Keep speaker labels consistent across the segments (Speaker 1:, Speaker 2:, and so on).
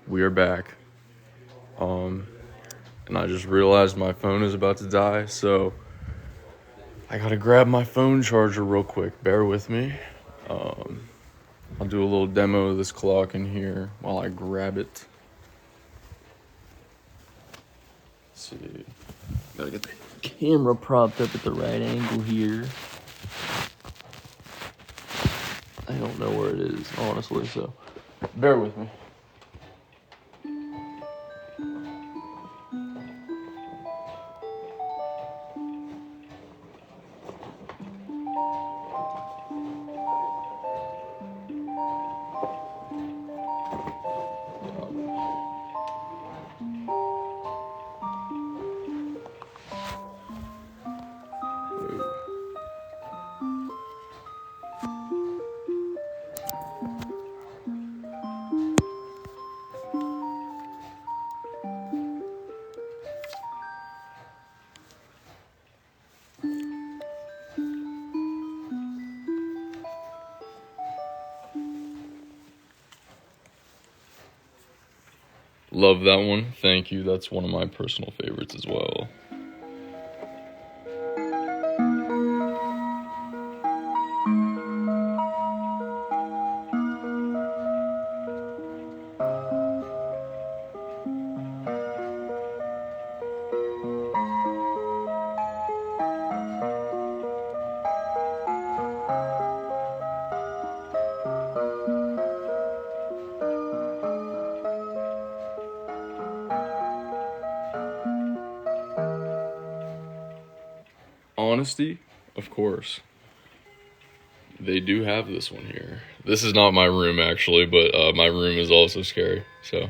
Speaker 1: we are back. And I just realized my phone is about to die, so I gotta grab my phone charger real quick. Bear with me. I'll do a little demo of this clock in here while I grab it. Let's see. Gotta get the camera propped up at the right angle here. I don't know where it is, honestly, so bear with me. Love that one. Thank you. That's one of my personal favorites as well. Honesty, of course. They do have this one here. This is not my room, actually, but my room is also scary, so.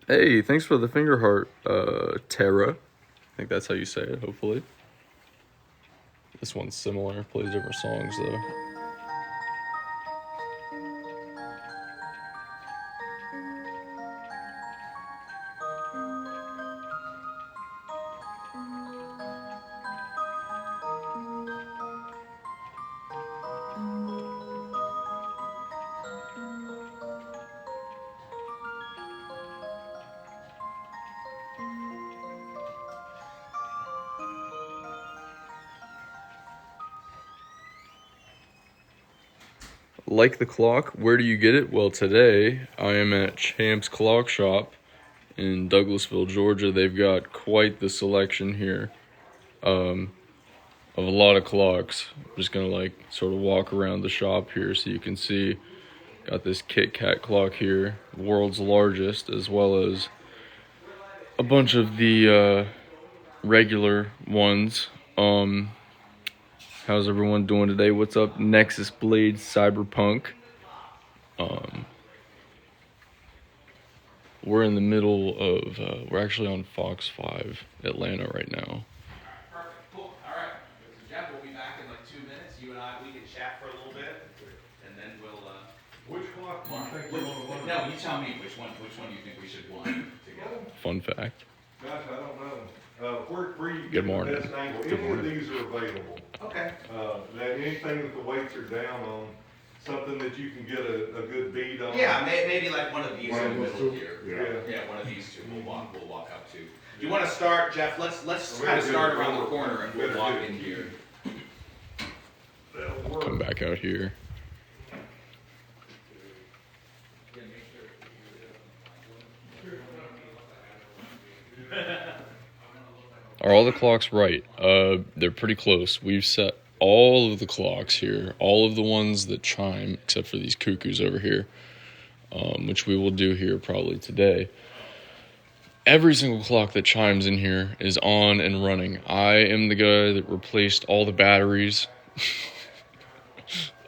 Speaker 1: Hey, thanks for the finger heart, Tara. I think that's how you say it, hopefully. This one's similar, plays different songs, though. Like the clock, where do you get it? Well, today I am at Champ's Clock Shop in Douglasville, Georgia. They've got quite the selection here of a lot of clocks. I'm just gonna sort of walk around the shop here so you can see. Got this Kit Kat clock here, world's largest, as well as a bunch of the regular ones. How's everyone doing today? What's up, Nexus Blade Cyberpunk? We're in the middle of, we're actually on Fox 5 Atlanta right now.
Speaker 2: Perfect, cool. All right. So Jeff, we'll be back in like 2 minutes. You and I, we can chat for a little bit, and then we'll.
Speaker 3: Which clock do you think we're going to learn?
Speaker 2: No, you tell me which one you think we should wind together.
Speaker 1: Fun fact.
Speaker 3: Gosh, I don't know. Where you
Speaker 1: Good
Speaker 3: get
Speaker 1: morning.
Speaker 3: the best angle?
Speaker 1: Good
Speaker 3: Any
Speaker 1: morning.
Speaker 3: of these are available.
Speaker 2: Okay.
Speaker 3: That anything that the weights are down on, something that you can get a good bead on.
Speaker 2: Yeah, maybe like one of these
Speaker 3: One
Speaker 2: in
Speaker 3: of
Speaker 2: the
Speaker 3: those
Speaker 2: middle
Speaker 3: two?
Speaker 2: here.
Speaker 3: Yeah.
Speaker 2: Yeah, one of these two. We'll walk up to. Do you want to start, Jeff? Let's kind of start around the corner and we'll walk in here.
Speaker 3: That'll work.
Speaker 1: Come back out here. Are all the clocks right? They're pretty close. We've set all of the clocks here, all of the ones that chime, except for these cuckoos over here, which we will do here probably today. every single clock that chimes in here is on and running. I am the guy that replaced all the batteries.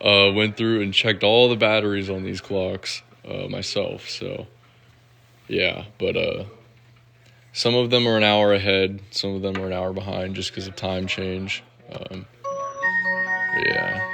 Speaker 1: Went through and checked all the batteries on these clocks myself. So, yeah. But some of them are an hour ahead. Some of them are an hour behind just because of time change. Yeah.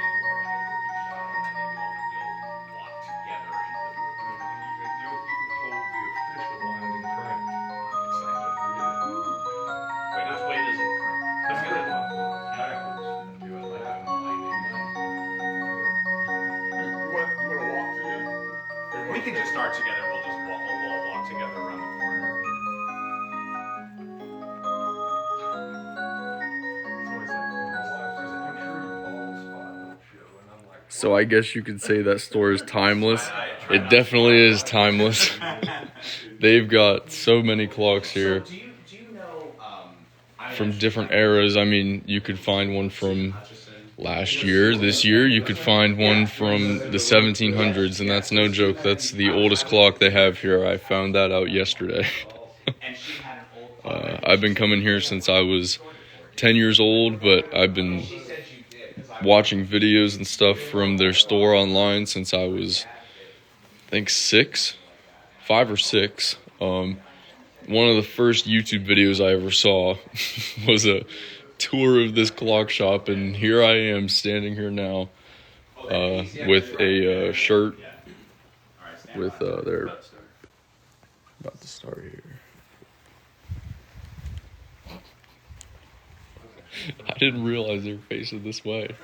Speaker 2: We can just start together. We'll all walk together around the corner.
Speaker 1: So I guess you could say that store is timeless. It definitely is timeless. They've got so many clocks here
Speaker 2: So do you know
Speaker 1: from different eras. I mean, you could find one from last year. This year, you could find one from the 1700s, and that's no joke. That's the oldest clock they have here. I found that out yesterday. I've been coming here since I was 10 years old, but I've been watching videos and stuff from their store online since I was, I think, 5 or 6. One of the first YouTube videos I ever saw was a tour of this clock shop, and here I am standing here now with a shirt with they're about to start here. I didn't realize they were facing this way.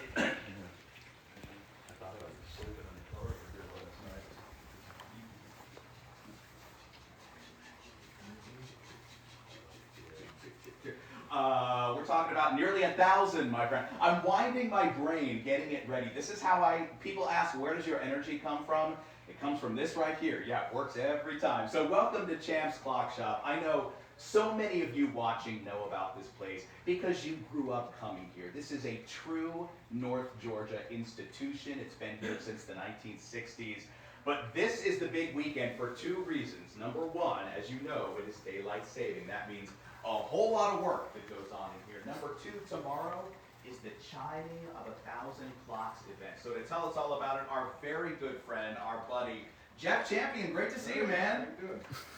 Speaker 2: We're talking about nearly 1,000, my friend. I'm winding my brain, getting it ready. This is how people ask, where does your energy come from? It comes from this right here. Yeah, it works every time. So welcome to Champ's Clock Shop. I know so many of you watching know about this place because you grew up coming here. This is a true North Georgia institution. It's been here since the 1960s. But this is the big weekend for 2 reasons. Number 1, as you know, it is daylight saving. That means a whole lot of work that goes on in here. Number 2, tomorrow is the chiming of 1,000 clocks event. So to tell us all about it, our very good friend, our buddy, Jeff Champion. Great to see you, man.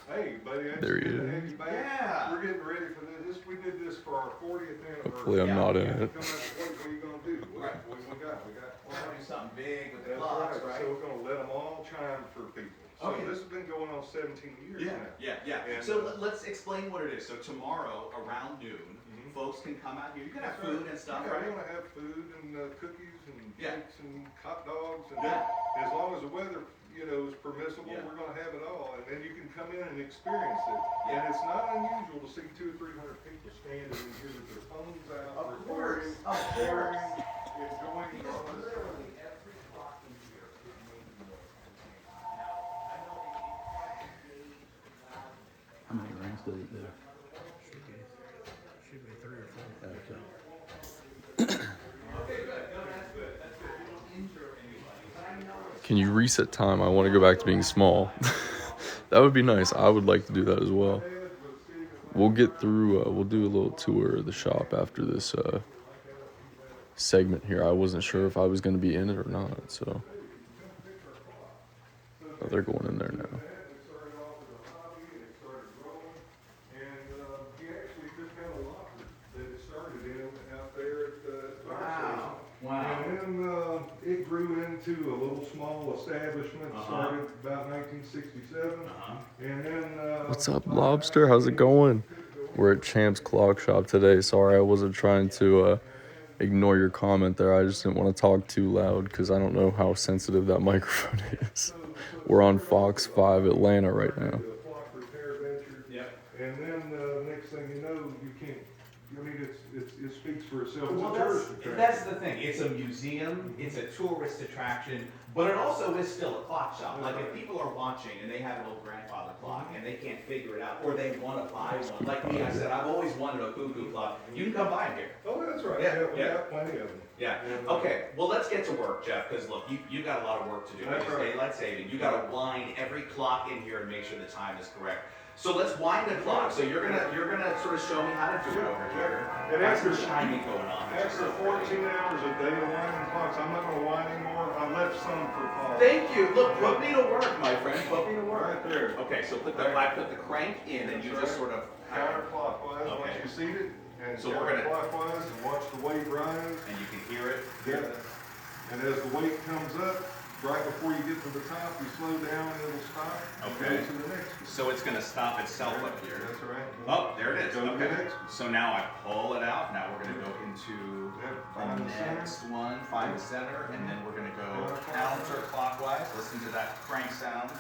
Speaker 3: How you doing? Hey, buddy.
Speaker 1: There he is.
Speaker 2: Yeah.
Speaker 3: We're getting ready for this. We did this for our 40th anniversary.
Speaker 1: Hopefully I'm not in it.
Speaker 3: What are you going to do? What we got?
Speaker 2: We're going to do something big with the
Speaker 3: That's
Speaker 2: clocks,
Speaker 3: right.
Speaker 2: right?
Speaker 3: So we're going to let them all chime for people. So
Speaker 2: Okay.
Speaker 3: this has been going on 17 years now.
Speaker 2: Yeah.
Speaker 3: And,
Speaker 2: So let's explain what it is. So tomorrow around noon, folks can come out here. You can have food and stuff,
Speaker 3: Yeah,
Speaker 2: right?
Speaker 3: we're going to have food and cookies and
Speaker 2: Yeah.
Speaker 3: cakes and hot dogs. And
Speaker 2: Yeah.
Speaker 3: as long as the weather, is permissible,
Speaker 2: Yeah.
Speaker 3: we're going to have it all. And then you can come in and experience it.
Speaker 2: Yeah.
Speaker 3: And it's not unusual to see 200 or 300 people standing in here with their phones out,
Speaker 2: Of
Speaker 3: recording,
Speaker 2: course.
Speaker 3: sharing, enjoying
Speaker 2: Because
Speaker 3: all this stuff.
Speaker 2: literally every clock in here is making noise.
Speaker 4: How many rings does it do? Should be 3 or 4. Okay.
Speaker 1: Can you reset time? I want to go back to being small. That would be nice. I would like to do that as well. We'll get through, we'll do a little tour of the shop after this segment here. I wasn't sure if I was going to be in it or not, so. Oh, they're going in there now.
Speaker 3: Started off as a hobby and it started growing. And he actually just had a locker that it started in out there at the fire station.
Speaker 2: Wow.
Speaker 3: And then it grew into a little small establishment, started about 1967. And then
Speaker 1: What's up, Lobster? How's it going? We're at Champ's Clock Shop today. Sorry, I wasn't trying to ignore your comment there. I just didn't want to talk too loud because I don't know how sensitive that microphone is. We're on Fox 5 Atlanta right now.
Speaker 3: the clock repair venture.
Speaker 2: Yep.
Speaker 3: And then next thing you know, you can't, I mean, it speaks for itself. It's
Speaker 2: Well,
Speaker 3: a tourist attraction.
Speaker 2: that's the thing. It's a museum, it's a tourist attraction, but it also is still a clock shop. Like if people are watching and they have an old grandfather clock and they can't figure it out, or they want to buy one. Like me, I said, I've always wanted a Cuckoo clock. You can come buy them here.
Speaker 3: Oh, that's right.
Speaker 2: Yeah,
Speaker 3: We
Speaker 2: yeah.
Speaker 3: got plenty of them.
Speaker 2: Yeah.
Speaker 3: And,
Speaker 2: Okay. Well, let's get to work, Jeff. Because look, you got a lot of work to do.
Speaker 3: That's
Speaker 2: It's
Speaker 3: right.
Speaker 2: daylight saving. You got to wind every clock in here and make sure the time is correct. So let's wind the clock. So you're gonna sort of show me how to do it over here.
Speaker 3: And
Speaker 2: Got some
Speaker 3: after-
Speaker 2: chiming going on.
Speaker 3: After 14 hours a day of winding clocks, I'm not gonna wind anymore. I left some for Paul.
Speaker 2: Thank you. Look, put me to work, my friend. Put me to work.
Speaker 3: Right there.
Speaker 2: Okay, so I put the crank in, and you just sort of
Speaker 3: Counterclockwise, once
Speaker 2: Okay.
Speaker 3: you seat it, and
Speaker 2: So we're gonna-
Speaker 3: counterclockwise, and watch the weight rise.
Speaker 2: and you can hear it.
Speaker 3: Yeah. And as the weight comes up, right before you get to the top, you slow down and it'll stop. And
Speaker 2: Okay.
Speaker 3: Go to the next one.
Speaker 2: So it's gonna stop itself up here.
Speaker 3: That's right.
Speaker 2: Oh, there it is.
Speaker 3: Go to the
Speaker 2: Okay.
Speaker 3: next one.
Speaker 2: So now I pull it out. Now we're gonna go into
Speaker 3: Find
Speaker 2: the
Speaker 3: the center.
Speaker 2: next one, find the center, and then we're gonna go counterclockwise. Listen to that crank sound.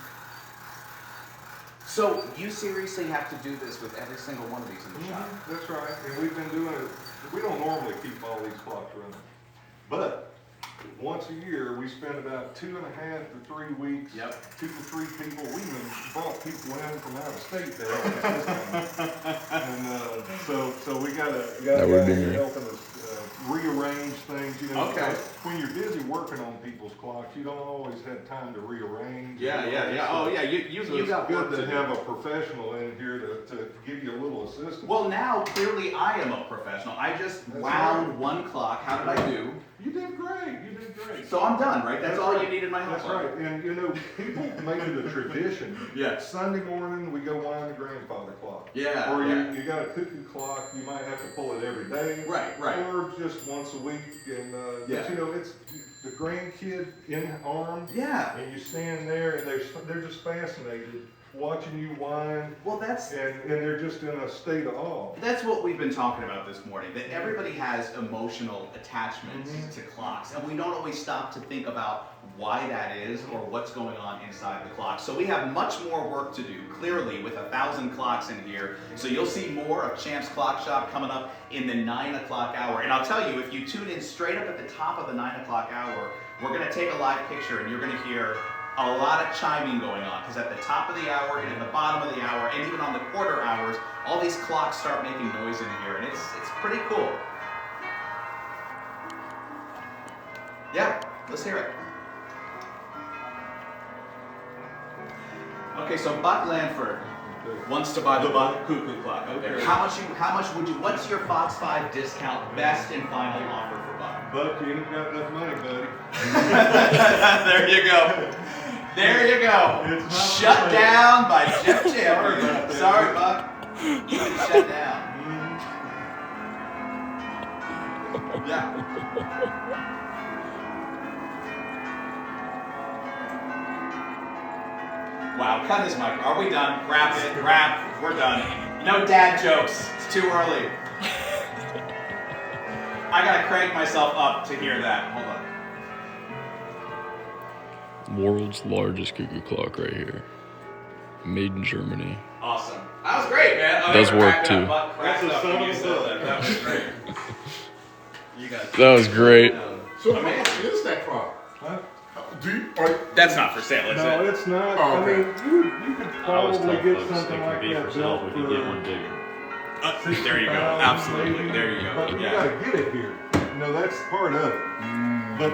Speaker 2: So you seriously have to do this with every single one of these in the shop?
Speaker 3: That's right, and we've been doing it, we don't normally keep all these clocks running. But once a year, we spend about 2.5 to 3 weeks.
Speaker 2: Yep.
Speaker 3: 2 to 3 people, we even brought people in from out of state to help us this time. And so we got a
Speaker 1: That would
Speaker 3: guy
Speaker 1: be me.
Speaker 3: helping us rearrange things, you know.
Speaker 2: Okay.
Speaker 3: because When you're busy working on people's clocks, you don't always have time to rearrange.
Speaker 2: Yeah, yeah, yeah. Oh, yeah. You
Speaker 3: So
Speaker 2: got
Speaker 3: it's
Speaker 2: work
Speaker 3: good
Speaker 2: to
Speaker 3: to
Speaker 2: do.
Speaker 3: have a professional in here to give you a little assistance.
Speaker 2: Well, now clearly I am a professional. I just
Speaker 3: That's
Speaker 2: wound
Speaker 3: right.
Speaker 2: one clock. How did I do?
Speaker 3: You did great, you did great.
Speaker 2: So I'm done, right? That's all you needed my help
Speaker 3: That's
Speaker 2: on.
Speaker 3: right, and you know, people make it a tradition.
Speaker 2: Yeah.
Speaker 3: Sunday morning, we go wind the grandfather clock.
Speaker 2: Yeah,
Speaker 3: Or
Speaker 2: yeah.
Speaker 3: you got a cuckoo clock, you might have to pull it every day.
Speaker 2: Right, right.
Speaker 3: Or just once a week, and,
Speaker 2: Yeah.
Speaker 3: but you know, it's the grandkid in arm.
Speaker 2: Yeah.
Speaker 3: And you stand there and they're just fascinated watching you wind,
Speaker 2: Well, that's
Speaker 3: and they're just in a state of awe.
Speaker 2: what we've been talking about this morning, that everybody has emotional attachments to clocks, and we don't always stop to think about why that is or what's going on inside the clock. So we have much more work to do, clearly, with 1,000 clocks in here. So you'll see more of Champ's Clock Shop coming up in the 9 o'clock hour. And I'll tell you, if you tune in straight up at the top of the 9 o'clock hour, we're gonna take a live picture and you're gonna hear a lot of chiming going on, because at the top of the hour and at the bottom of the hour and even on the quarter hours, all these clocks start making noise in here, and it's pretty cool. Yeah, let's hear it. Okay, so Buck Lanford wants to buy the Buck Cuckoo clock. Okay. How much would you, what's your Fox 5 discount best and final offer for Buck?
Speaker 3: But you ain't got enough money, buddy.
Speaker 2: There you go. There you go.
Speaker 3: It's not
Speaker 2: Shut
Speaker 3: for sale.
Speaker 2: down by Jeff
Speaker 3: Sorry
Speaker 2: Champion.
Speaker 3: about that.
Speaker 2: Sorry, Buck. You've been shut down. Yeah. Wow, cut his mic. Are we done? Wrap it. Wrap. We're done. No dad jokes. It's too early. I gotta crank myself up to hear that. Hold on.
Speaker 1: World's largest cuckoo clock right here. Made in Germany.
Speaker 2: Awesome. That was great, man. Oh,
Speaker 1: Does
Speaker 2: yeah,
Speaker 1: work,
Speaker 2: cracked
Speaker 1: too.
Speaker 2: up, Buck cracked
Speaker 3: That's a
Speaker 2: up
Speaker 3: son
Speaker 2: when
Speaker 3: of
Speaker 2: you
Speaker 3: a
Speaker 2: said
Speaker 3: gun.
Speaker 2: that. That was great. You guys.
Speaker 1: That was great.
Speaker 5: So how much is that clock?
Speaker 3: Huh?
Speaker 5: Do you, are,
Speaker 2: That's not for sale, is
Speaker 3: No,
Speaker 2: it?
Speaker 3: it's not.
Speaker 5: Oh,
Speaker 3: I
Speaker 5: okay.
Speaker 3: mean, you could
Speaker 6: I always
Speaker 3: probably
Speaker 6: tell
Speaker 3: get
Speaker 6: folks
Speaker 3: something
Speaker 6: it
Speaker 3: like
Speaker 6: can be
Speaker 3: that
Speaker 6: for sale
Speaker 3: built
Speaker 6: if we can get
Speaker 3: for
Speaker 6: one bigger.
Speaker 2: There you go.
Speaker 3: 60,000
Speaker 2: Absolutely.
Speaker 3: maybe,
Speaker 2: There you go.
Speaker 3: But you
Speaker 2: Yeah.
Speaker 3: gotta get it here. No, that's part of it. But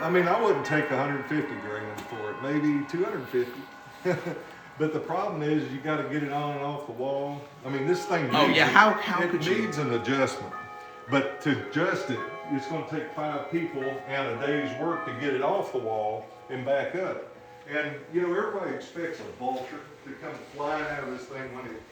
Speaker 3: I mean, I wouldn't take 150 grand for it. Maybe 250. But the problem is, you got to get it on and off the wall. I mean, this thing.
Speaker 2: Oh,
Speaker 3: needs
Speaker 2: yeah,
Speaker 3: it.
Speaker 2: how
Speaker 3: it
Speaker 2: could you-
Speaker 3: needs an adjustment. But to adjust it, it's going to take 5 people and a day's work to get it off the wall and back up. And you know, everybody expects a vulture to come flying out of this thing when it.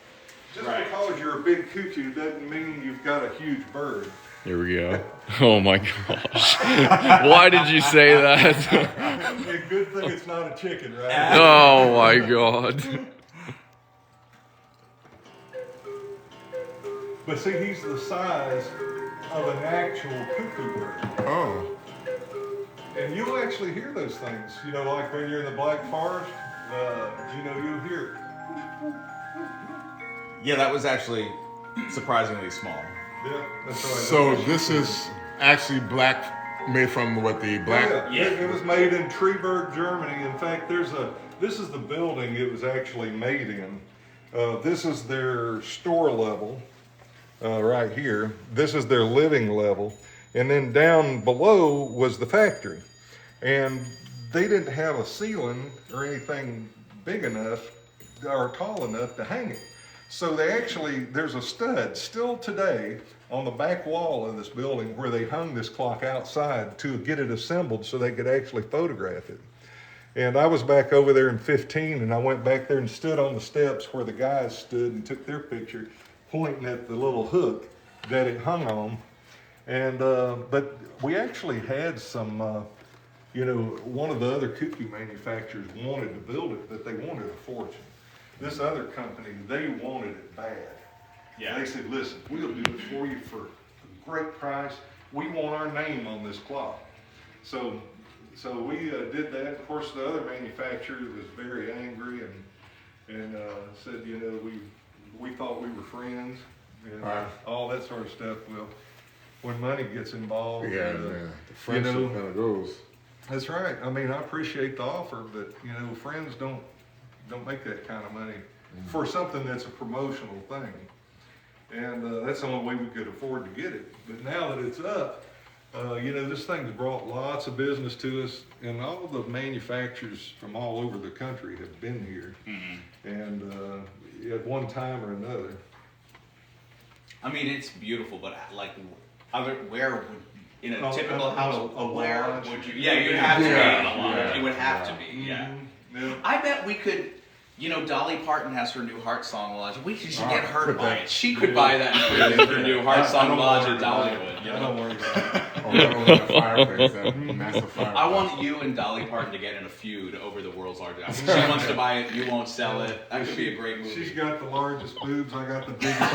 Speaker 3: Just
Speaker 2: Right.
Speaker 3: because you're a big cuckoo doesn't mean you've got a huge bird.
Speaker 1: Here we go. Oh my gosh. Why did you say that?
Speaker 3: A good thing it's not a chicken, right?
Speaker 1: Oh my god.
Speaker 3: But see, he's the size of an actual cuckoo bird.
Speaker 5: oh,
Speaker 3: And you'll actually hear those things. You know, like when you're in the Black Forest, you know, you'll hear it.
Speaker 2: Yeah, that was actually surprisingly small.
Speaker 3: Yeah, that's right.
Speaker 5: so this is actually black, made from what the black?
Speaker 3: Yeah, it was made in Treberg, Germany. In fact, this is the building it was actually made in. This is their store level, right here. This is their living level. And then down below was the factory. And they didn't have a ceiling or anything big enough are tall enough to hang it. So there's a stud still today on the back wall of this building where they hung this clock outside to get it assembled so they could actually photograph it. And I was back over there in 15, and I went back there and stood on the steps where the guys stood and took their picture, pointing at the little hook that it hung on. And but we actually had some, one of the other Cuckoo manufacturers wanted to build it, but they wanted a fortune. This other company, they wanted it bad.
Speaker 2: Yeah.
Speaker 3: They said, listen, we'll do it for you for a great price. We want our name on this clock. So we did that. Of course, the other manufacturer was very angry and said, we thought we were friends and all that sort of stuff. Well, when money gets involved,
Speaker 5: the friendship kind of goes.
Speaker 3: That's right. I mean, I appreciate the offer, but friends don't make that kind of money for something that's a promotional thing. And that's the only way we could afford to get it. But now that it's up, this thing's brought lots of business to us, and all the manufacturers from all over the country have been here, and at one time or another.
Speaker 2: I mean, it's beautiful, but like, where would, in a typical house,
Speaker 3: a
Speaker 2: where
Speaker 3: lodge.
Speaker 2: would you? Yeah, you'd have to be in a lodge.
Speaker 5: Yeah.
Speaker 2: You would have to be. Yeah.
Speaker 3: Yeah.
Speaker 2: I bet we could. Dolly Parton has her new Heart Song Lodge. We should get her to buy it. She could buy that and put it in her new Heart Song Lodge at Dollywood.
Speaker 3: I don't worry about it.
Speaker 5: Oh, that fireplace, that massive fireplace.
Speaker 2: I want you and Dolly Parton to get in a feud over the world's largest. She wants to buy it, you won't sell it. That could be a great movie.
Speaker 3: She's got the largest boobs, I got the biggest butt.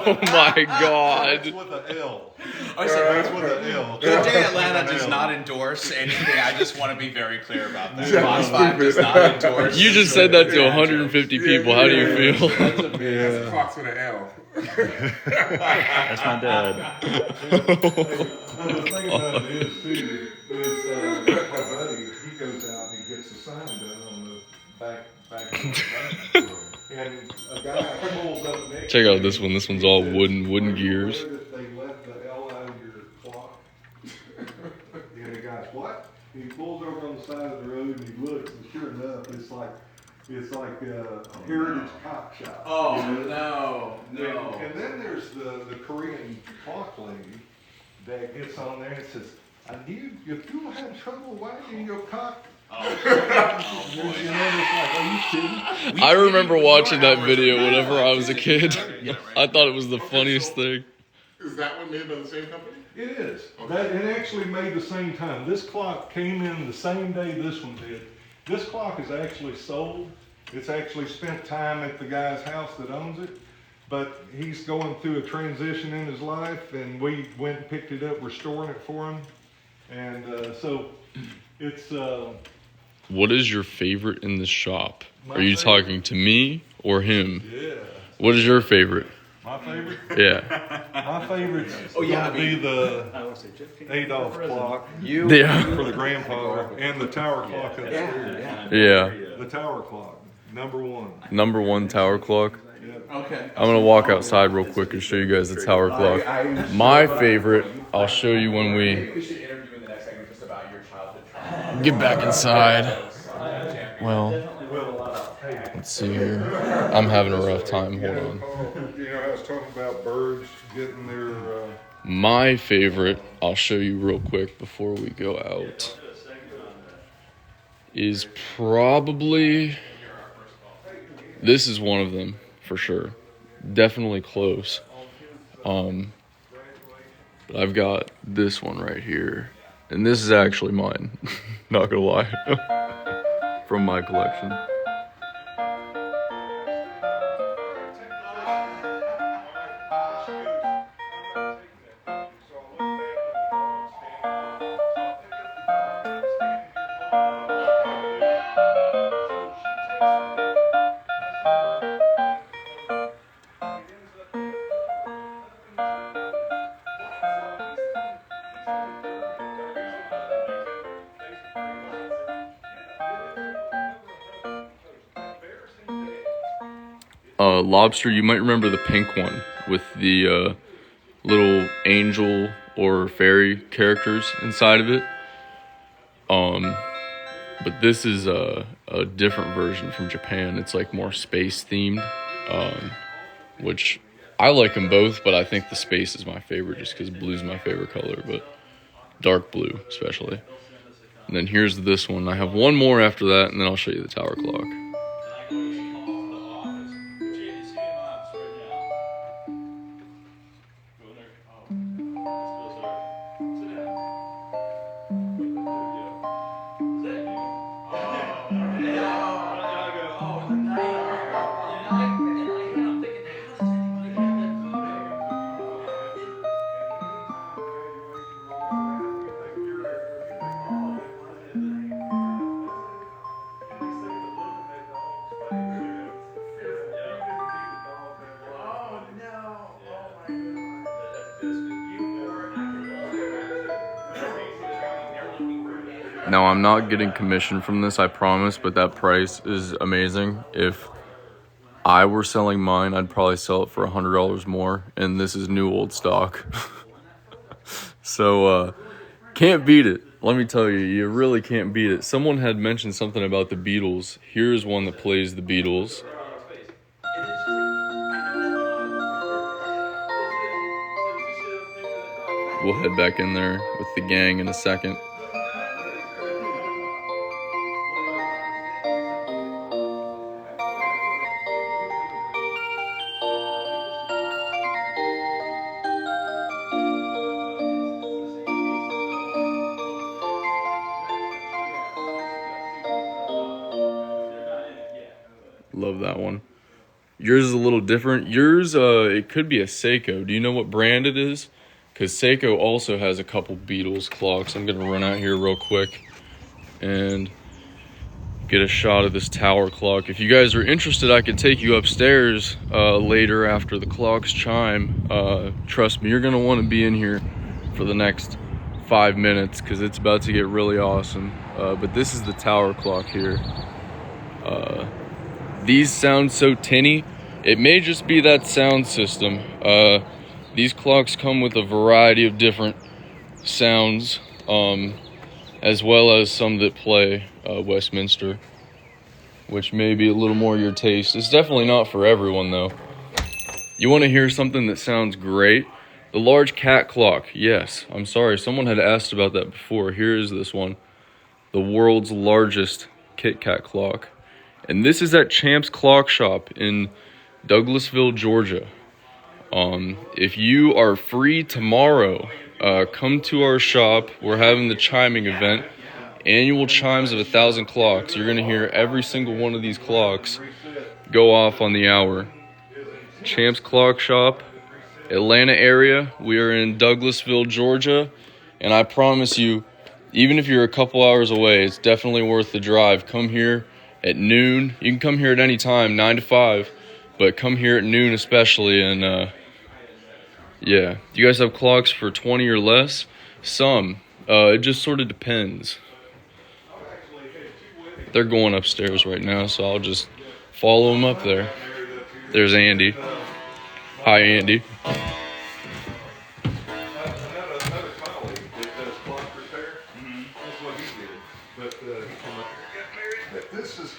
Speaker 1: Oh my
Speaker 3: That's
Speaker 1: God.
Speaker 3: with an L.
Speaker 2: I said,
Speaker 3: That's with an L.
Speaker 2: Good Day Atlanta does not endorse anything. I just want to be very clear about that.
Speaker 5: Yeah,
Speaker 2: Boss 5 does not endorse.
Speaker 1: You just said that to 150 people. How do you feel?
Speaker 5: That's a fox with an L.
Speaker 7: That's my dad.
Speaker 3: The thing about it is, too, is my buddy, he goes out and he gets the sign done on the back of the back. And a guy pulls up next
Speaker 1: Check
Speaker 3: to
Speaker 1: out
Speaker 3: me.
Speaker 1: this one. This one's all wooden gears.
Speaker 3: They let the L out of your clock. And the guy's, what? And he pulls over on the side of the road and he looks, and sure enough, it's like a heritage cop shop.
Speaker 2: Oh,
Speaker 3: You know?
Speaker 2: no.
Speaker 3: And then there's the Korean clock lady that gets on there and says, I knew if you had trouble winding your clock.
Speaker 2: Oh,
Speaker 3: You know, it's like, are you kidding?
Speaker 1: I remember watching that video whenever I was a kid. I thought it was the funniest thing.
Speaker 5: Is that one made by the same company?
Speaker 3: It is. It actually made the same time. This clock came in the same day this one did. This clock is actually sold. It's actually spent time at the guy's house that owns it. But he's going through a transition in his life, and we went and picked it up. We're storing it for him. And so it's...
Speaker 1: What is your favorite in this shop?
Speaker 3: My
Speaker 1: Are you
Speaker 3: favorite?
Speaker 1: talking to me or him?
Speaker 3: Yeah.
Speaker 1: What is your favorite?
Speaker 3: My favorite?
Speaker 1: Yeah.
Speaker 3: My favorite's
Speaker 2: yeah,
Speaker 3: gonna be the
Speaker 4: I want to say, Jeff King.
Speaker 3: Adolf clock
Speaker 1: Yeah.
Speaker 3: for the grandfather, and the tower clock upstairs.
Speaker 1: Yeah.
Speaker 3: The tower clock, number one.
Speaker 1: Number one tower clock.
Speaker 3: Yeah.
Speaker 2: okay.
Speaker 1: I'm gonna walk outside real quick and show you guys the tower clock. My favorite, I'll show you when we
Speaker 2: We should interview in the next segment just about your childhood trauma.
Speaker 1: get back inside. Well, let's see here. I'm having a rough time. Hold on.
Speaker 3: I was talking about birds getting their,
Speaker 1: My favorite, I'll show you real quick before we go out, is probably, this is one of them for sure. Definitely close. But I've got this one right here. And this is actually mine. Not gonna lie. From my collection. Lobster, you might remember the pink one with the little angel or fairy characters inside of it. But this is a different version from Japan. It's like more space themed, which I like them both, but I think the space is my favorite just because blue's my favorite color, but dark blue especially. And then here's this one. I have one more after that, and then I'll show you the tower clock. Now, I'm not getting commission from this, I promise, but that price is amazing. If I were selling mine, I'd probably sell it for $100 more, and this is new old stock. So, can't beat it. Let me tell you, you really can't beat it. Someone had mentioned something about the Beatles. Here's one that plays the Beatles. We'll head back in there with the gang in a second. Love that one. Yours is a little different. Yours, it could be a Seiko. Do you know what brand it is? Because Seiko also has a couple Beatles clocks. I'm going to run out here real quick and get a shot of this tower clock. If you guys are interested, I could take you upstairs later after the clocks chime. Trust me, you're going to want to be in here for the next 5 minutes because it's about to get really awesome. But this is the tower clock here. These sound so tinny. It may just be that sound system. These clocks come with a variety of different sounds, as well as some that play Westminster, which may be a little more your taste. It's definitely not for everyone, though. You want to hear something that sounds great? The large cat clock. Yes, I'm sorry. Someone had asked about that before. Here is this one. The world's largest Kit Kat clock. And this is at Champ's Clock Shop in Douglasville, Georgia. If you are free tomorrow, come to our shop. We're having the chiming event. Annual chimes of 1,000 clocks. You're going to hear every single one of these clocks go off on the hour. Champ's Clock Shop, Atlanta area. We are in Douglasville, Georgia. And I promise you, even if you're a couple hours away, it's definitely worth the drive. Come here at noon. You can come here at any time, 9 to 5, but come here at noon especially. And yeah, do you guys have clocks for 20 or less? Some. It just sort of depends. They're going upstairs right now, so I'll just follow them up there. There's Andy. Hi, Andy.
Speaker 3: Another colleague that does clock repair. That's what he did. But this is,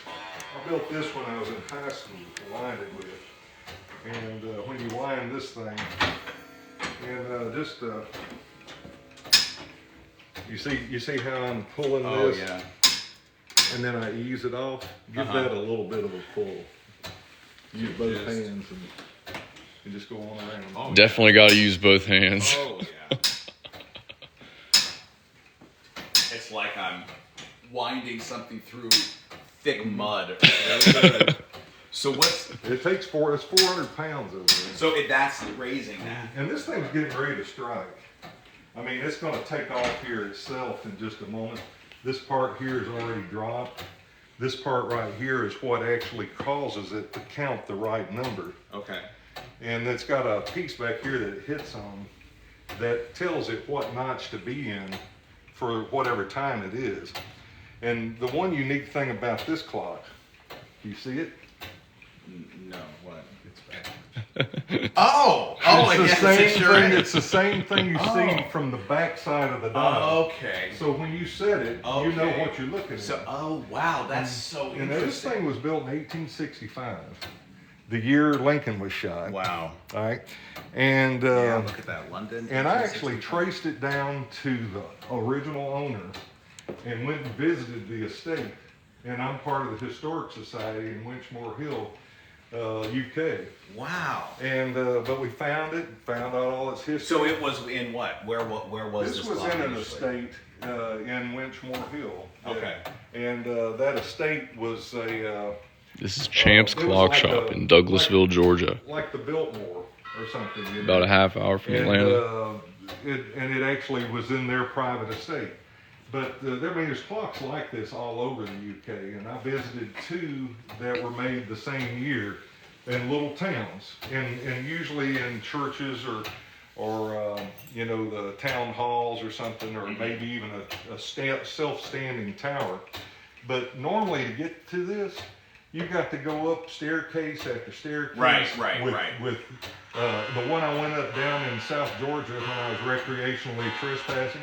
Speaker 3: I built this when I was in high school to wind it with. And when you wind this thing, and you see how I'm pulling this?
Speaker 2: Yeah.
Speaker 3: And then I ease it off. Give that a little bit of a pull. Use both hands and just go on around.
Speaker 2: Oh,
Speaker 1: Definitely got to use both hands.
Speaker 2: Oh, yeah. It's like I'm winding something through thick mud. So what's...
Speaker 3: It's 400 pounds over there.
Speaker 2: So that's raising that.
Speaker 3: And this thing's getting ready to strike. I mean, it's going to take off here itself in just a moment. This part here is already dropped. This part right here is what actually causes it to count the right number.
Speaker 2: Okay.
Speaker 3: And it's got a piece back here that it hits on that tells it what notch to be in for whatever time it is. And the one unique thing about this clock, you see it?
Speaker 2: No, what? It's back. Oh, Oh,
Speaker 3: it's the
Speaker 2: yes,
Speaker 3: same
Speaker 2: it sure
Speaker 3: thing.
Speaker 2: is.
Speaker 3: It's the same thing you see from the back side of the dial.
Speaker 2: Okay.
Speaker 3: So when you set it, you know
Speaker 2: Okay.
Speaker 3: what you're looking
Speaker 2: So,
Speaker 3: at.
Speaker 2: oh wow, that's so
Speaker 3: You know, this
Speaker 2: interesting.
Speaker 3: thing was built in 1865, the year Lincoln was shot.
Speaker 2: Wow.
Speaker 3: All right, and
Speaker 2: Yeah, look at that, London.
Speaker 3: and I actually
Speaker 2: 1865.
Speaker 3: traced it down to the original owner and went and visited the estate. And I'm part of the Historic Society in Winchmore Hill, UK.
Speaker 2: Wow.
Speaker 3: And but we found out all its history.
Speaker 2: So it was in what? Where was this?
Speaker 3: This was
Speaker 2: clock
Speaker 3: in an
Speaker 2: initially?
Speaker 3: estate in Winchmore Hill.
Speaker 2: Okay.
Speaker 3: And that estate was a
Speaker 1: This is Champ's
Speaker 3: it was
Speaker 1: Clock
Speaker 3: like
Speaker 1: Shop
Speaker 3: a-
Speaker 1: in Douglasville, Georgia.
Speaker 3: like the Biltmore or something. you
Speaker 1: About
Speaker 3: know.
Speaker 1: a half hour from
Speaker 3: And,
Speaker 1: Atlanta.
Speaker 3: it actually was in their private estate. But there's clocks like this all over the UK, and I visited 2 that were made the same year in little towns, and usually in churches or you know, the town halls or something, or maybe even a self-standing tower. But normally to get to this, you got to go up staircase after staircase.
Speaker 2: Right.
Speaker 3: With the one I went up down in South Georgia when I was recreationally trespassing,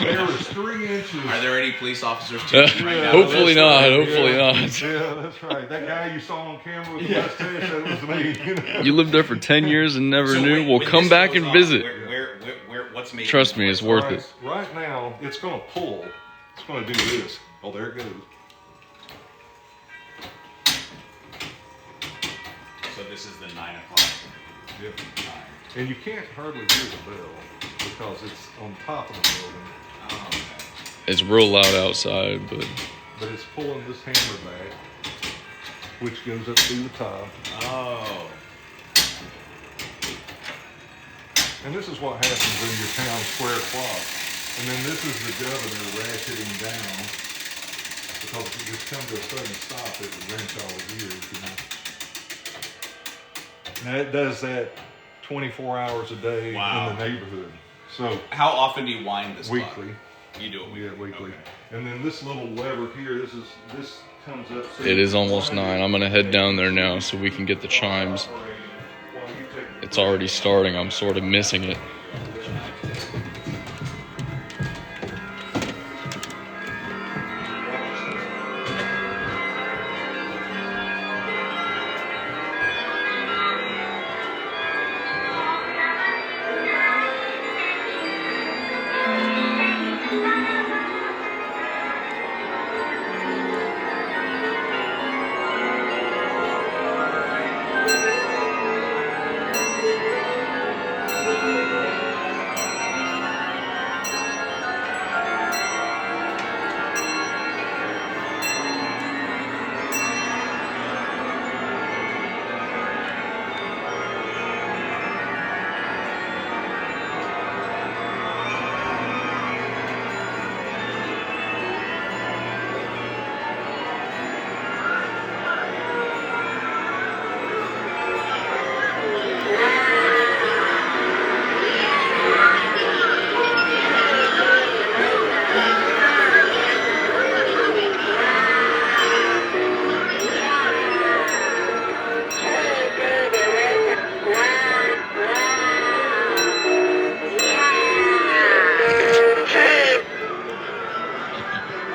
Speaker 3: there was 3 inches.
Speaker 2: Are there any police officers tuning right now?
Speaker 1: Hopefully not.
Speaker 3: right,
Speaker 1: Hopefully
Speaker 3: yeah.
Speaker 1: not.
Speaker 3: Yeah, that's right. That guy you saw on camera with the mustache, that was me. You know?
Speaker 1: You lived there for 10 years and never
Speaker 2: So
Speaker 1: knew.
Speaker 2: wait,
Speaker 1: Well,
Speaker 2: when
Speaker 1: come
Speaker 2: this
Speaker 1: back
Speaker 2: goes
Speaker 1: and
Speaker 2: off,
Speaker 1: visit.
Speaker 2: What's making
Speaker 1: Trust
Speaker 2: it
Speaker 1: me, it's
Speaker 2: work?
Speaker 1: worth it.
Speaker 3: Right now, it's going to pull. It's going to do this. Oh, there it goes.
Speaker 2: So this is the 9 o'clock.
Speaker 3: Yep. And you can't hardly hear the bell because it's on top of the building.
Speaker 2: Oh, okay.
Speaker 1: It's real loud outside, but
Speaker 3: But it's pulling this hammer back, which goes up through the top.
Speaker 2: Oh.
Speaker 3: And this is what happens in your town square clock. And then this is the governor ratcheting down, because if it just comes to a sudden stop, it would wrench all the gears, you know. Now it does that 24 hours a day
Speaker 2: Wow.
Speaker 3: in the neighborhood. So
Speaker 2: How often do you wind this clock?
Speaker 3: weekly.
Speaker 2: You do it weekly.
Speaker 3: Yeah, weekly.
Speaker 2: Okay.
Speaker 3: And then this little lever here, this comes up. so
Speaker 1: it is
Speaker 3: you
Speaker 1: almost
Speaker 3: wind
Speaker 1: 9.
Speaker 3: it.
Speaker 1: I'm going to head down there now so we can get the chimes.
Speaker 3: While you take the
Speaker 1: It's already starting. I'm sort of missing it.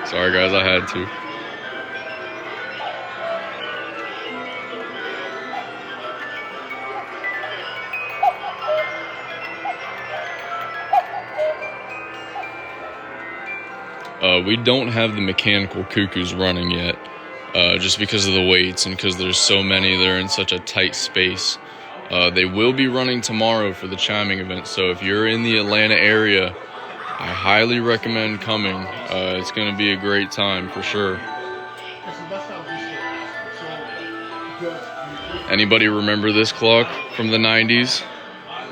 Speaker 1: Sorry, guys, I had to. We don't have the mechanical cuckoos running yet, just because of the weights and because there's so many. They're in such a tight space. They will be running tomorrow for the chiming event, so if you're in the Atlanta area, I highly recommend coming. It's going to be a great time for sure. Anybody remember this clock from the 90s?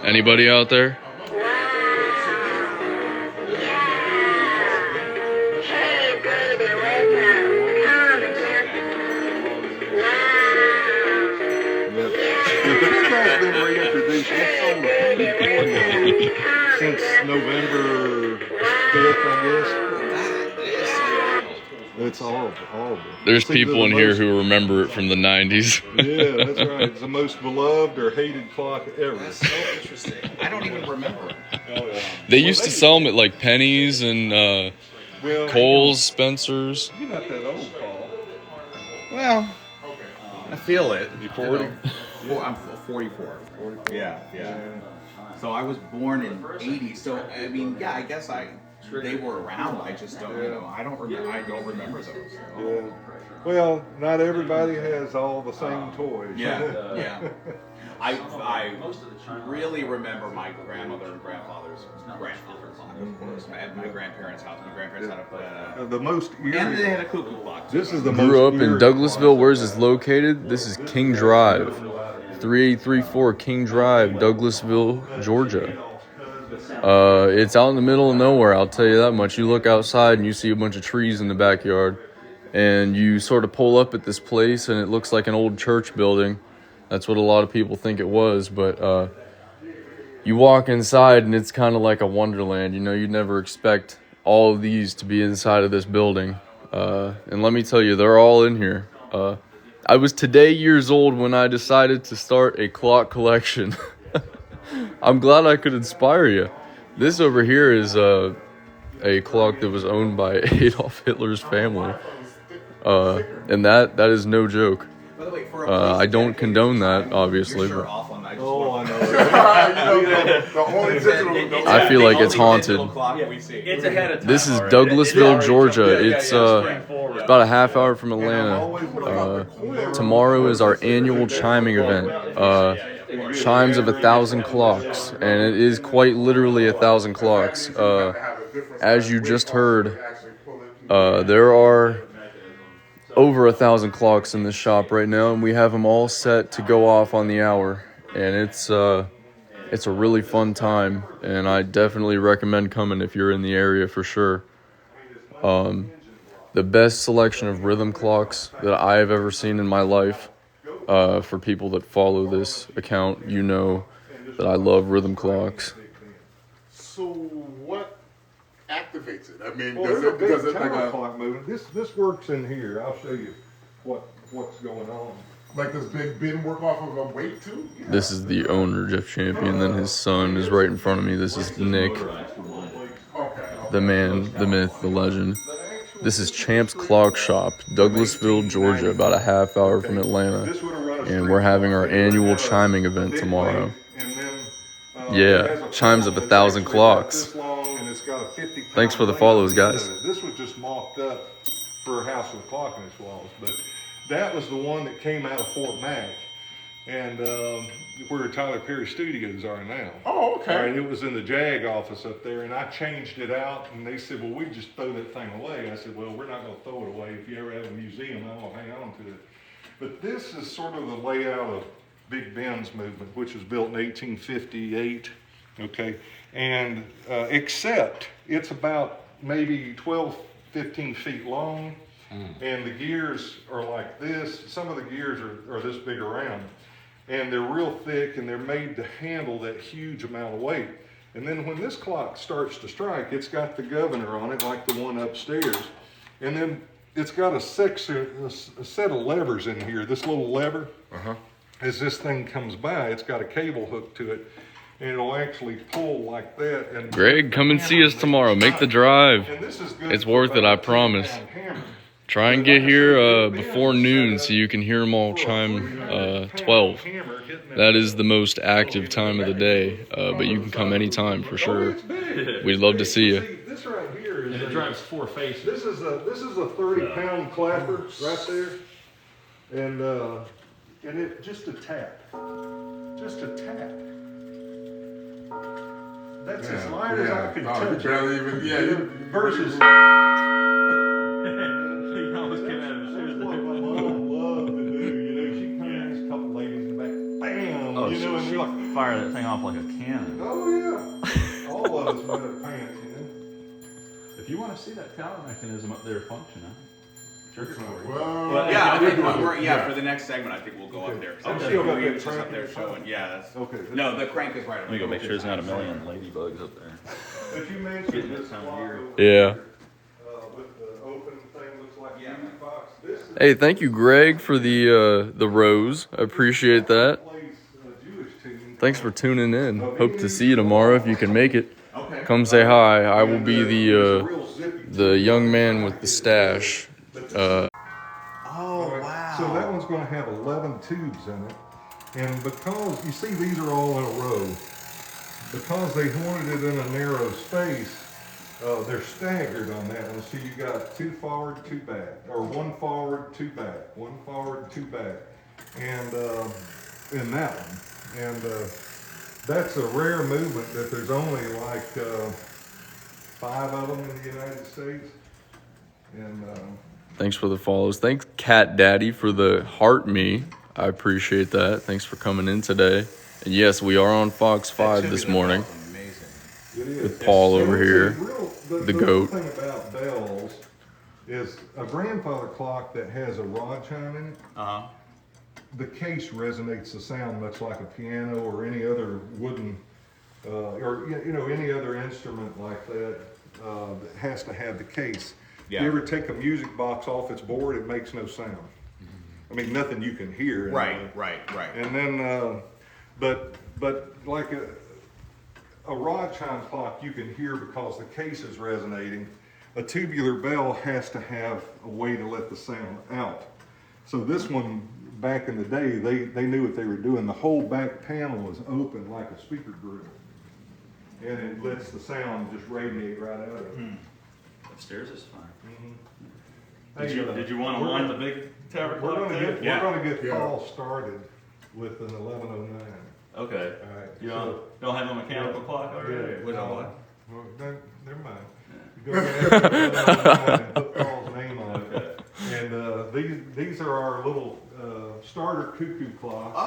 Speaker 1: Anybody out there?
Speaker 3: This guy's been reintroduced. It's sold since November 5th, I guess.
Speaker 2: That is so wild.
Speaker 3: It's horrible, horrible.
Speaker 1: There's
Speaker 3: It's either
Speaker 1: people
Speaker 3: the
Speaker 1: in here
Speaker 3: most-
Speaker 1: who remember it from the 90s.
Speaker 3: Yeah, that's right. It's the most beloved or hated clock ever.
Speaker 2: That's so interesting. I don't even remember.
Speaker 1: They used to sell them at like Penny's and
Speaker 3: Well,
Speaker 1: Kohl's, Spencer's.
Speaker 3: You're not that old, Paul.
Speaker 2: Well, I feel it.
Speaker 3: You 40?
Speaker 2: I'm 44. Yeah. So I was born in '80. So I mean, yeah, I guess they were around. I just don't, I don't remember. I don't remember those.
Speaker 3: Yeah. Well, not everybody has all the same toys.
Speaker 2: Yeah. I really remember my grandmother and grandfather's grandfather clock, of course. At my grandparents' house. My grandparents had
Speaker 3: The most
Speaker 2: and they
Speaker 3: eerie.
Speaker 2: had a cuckoo clock. Too.
Speaker 3: This is the
Speaker 1: Grew up
Speaker 3: most
Speaker 1: in
Speaker 3: eerie
Speaker 1: Douglasville.
Speaker 3: clock.
Speaker 1: Where's this located? This is King Drive. 3834 King Drive, Douglasville, Georgia. It's out in the middle of nowhere, I'll tell you that much. You look outside and you see a bunch of trees in the backyard. And you sort of pull up at this place and it looks like an old church building. That's what a lot of people think it was. But you walk inside and it's kind of like a wonderland. You know, you'd never expect all of these to be inside of this building. And let me tell you, they're all in here. I was today years old when I decided to start a clock collection. I'm glad I could inspire you. This over here is a clock that was owned by Adolf Hitler's family. And that is no joke.
Speaker 2: By the way, for
Speaker 1: I don't condone that, obviously.
Speaker 2: You're
Speaker 1: But
Speaker 2: off on that.
Speaker 3: Oh, I know.
Speaker 5: The only digital.
Speaker 1: I feel like it's haunted.
Speaker 4: It's ahead of time.
Speaker 1: This is
Speaker 4: already.
Speaker 1: Douglasville, Georgia. It's
Speaker 4: spring forward.
Speaker 1: about a half hour from Atlanta. Tomorrow is our annual chiming event. Chimes of 1,000 clocks, and it is quite literally 1,000 clocks. As you just heard, there are over 1,000 clocks in this shop right now, and we have them all set to go off on the hour. And it's a really fun time, and I definitely recommend coming if you're in the area for sure. The best selection of rhythm clocks that I have ever seen in my life. For people that follow this account, you know that I love rhythm clocks.
Speaker 5: So what activates it? I mean,
Speaker 3: Well,
Speaker 5: does
Speaker 3: there's a
Speaker 5: it
Speaker 3: big
Speaker 5: like
Speaker 3: tower
Speaker 5: a
Speaker 3: clock moving. This works in here. I'll show you what's going on.
Speaker 5: like does Big Ben work off of a weight too?
Speaker 1: This is the owner, Jeff Champion, then his son is right in front of me. This is Nick, the man, the myth, the legend. This is Champ's Clock Shop, Douglasville, Georgia, about a half hour from Atlanta. And we're having our annual chiming event tomorrow. Yeah, chimes of 1,000 clocks. Thanks for the follows, guys.
Speaker 3: This was just mocked up for a house with a clock in its walls, but that was the one that came out of Fort Mac, and where Tyler Perry Studios are now.
Speaker 5: Oh, okay.
Speaker 3: And it was in the JAG office up there, and I changed it out, and they said, well, we just throw that thing away. I said, well, we're not going to throw it away. If you ever have a museum, I'm going to hang on to it. But this is sort of the layout of Big Ben's movement, which was built in 1858, okay? And except it's about maybe 12, 15 feet long, and the gears are like this. Some of the gears are this big around, and they're real thick, and they're made to handle that huge amount of weight. And then when this clock starts to strike, it's got the governor on it, like the one upstairs, and then it's got a set of levers in here. This little lever, as this thing comes by, it's got a cable hook to it, and it'll actually pull like that. And
Speaker 1: Greg, come and see us tomorrow. Make the drive.
Speaker 3: And this is good
Speaker 1: It's
Speaker 3: for
Speaker 1: worth it,
Speaker 3: about
Speaker 1: I
Speaker 3: a
Speaker 1: promise.
Speaker 3: 10-pound hammer.
Speaker 1: Try and get here before noon so you can hear them all chime 12. That is the most active time of the day, but you can come anytime for sure. We'd love to see you.
Speaker 3: This right here is
Speaker 4: And it drives 4 faces.
Speaker 3: This is a 30-pound clapper right there, and it just a tap, That's as light as I could touch.
Speaker 5: You barely even,
Speaker 3: Versus.
Speaker 4: You almost came out of his shoes.
Speaker 3: That's what my mom loved to do. She comes in, there's a couple ladies in the back, bam,
Speaker 7: Oh,
Speaker 3: and they're like,
Speaker 7: fire that thing off like a cannon.
Speaker 3: oh yeah, all of us wear pants,
Speaker 7: If you want to see that tower mechanism up there function, church story.
Speaker 5: well,
Speaker 2: Yeah, I think for the next segment, I think we'll go up there.
Speaker 3: I'm still got
Speaker 2: We
Speaker 3: that
Speaker 2: were just up
Speaker 3: crank
Speaker 2: there
Speaker 3: in front.
Speaker 2: showing. Yeah, that's,
Speaker 3: Okay.
Speaker 2: no, the crank is right
Speaker 7: Let me go make sure there's not a million ladybugs up there.
Speaker 3: But you mentioned this
Speaker 7: time of
Speaker 3: clock
Speaker 7: year.
Speaker 3: over
Speaker 1: Yeah.
Speaker 3: with the open thing, looks like
Speaker 1: Hey, thank you, Greg, for the rose. I appreciate that. Thanks for tuning in. Hope to see you tomorrow if you can make it.
Speaker 2: Okay.
Speaker 1: Come say hi. I will be the young man with the stash.
Speaker 2: Oh,
Speaker 3: wow. So that one's going to have 11 tubes in it. And because, you see, these are all in a row. Because they wanted it in a narrow space, they're staggered on that one. So you got 2 forward, 2 back, or 1 forward, 2 back, 1 forward, 2 back, and in that one. And that's a rare movement that there's only like 5 of them in the United States. And
Speaker 1: Thanks for the follows. Thanks, Cat Daddy, for the heart me. I appreciate that. Thanks for coming in today. And yes, we are on Fox 5 this morning.
Speaker 2: Amazing.
Speaker 1: With Paul over here, the goat.
Speaker 3: The thing about bells is a grandfather clock that has a rod chime in it. The case resonates the sound much like a piano or any other wooden, or any other instrument like that that has to have the case.
Speaker 2: Yeah.
Speaker 3: You ever take a music box off its board, it makes no sound. I mean, nothing you can hear.
Speaker 2: Right.
Speaker 3: And then, but like a rod chime clock you can hear because the case is resonating. A tubular bell has to have a way to let the sound out. So this one, back in the day, they knew what they were doing. The whole back panel is open like a speaker grill. And it lets the sound just radiate right out of it.
Speaker 7: Upstairs is fine.
Speaker 3: Hey,
Speaker 7: Did you want to wind the big tower
Speaker 3: We're
Speaker 7: clock
Speaker 3: gonna
Speaker 7: there?
Speaker 3: get, we're gonna get Paul started with an 1109.
Speaker 7: Okay.
Speaker 3: All right.
Speaker 7: You don't have a mechanical clock already? With a what?
Speaker 3: Well, never mind. Go ahead and put Paul's name on it.
Speaker 7: Okay.
Speaker 3: And these are our little starter cuckoo clocks.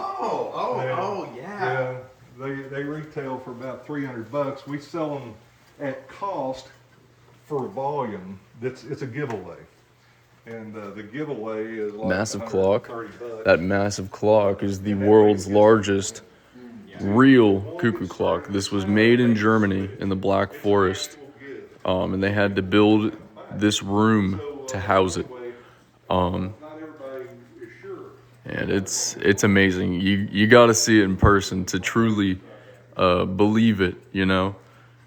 Speaker 2: Yeah.
Speaker 3: They retail for about $300. We sell them at cost for volume. It's a giveaway. And the giveaway is like
Speaker 1: Massive clock.
Speaker 3: $130.
Speaker 1: That massive clock is the world's largest real cuckoo clock. This was made in Germany in the Black Forest. And they had to build this room to house it. And it's amazing. You got to see it in person to truly believe it,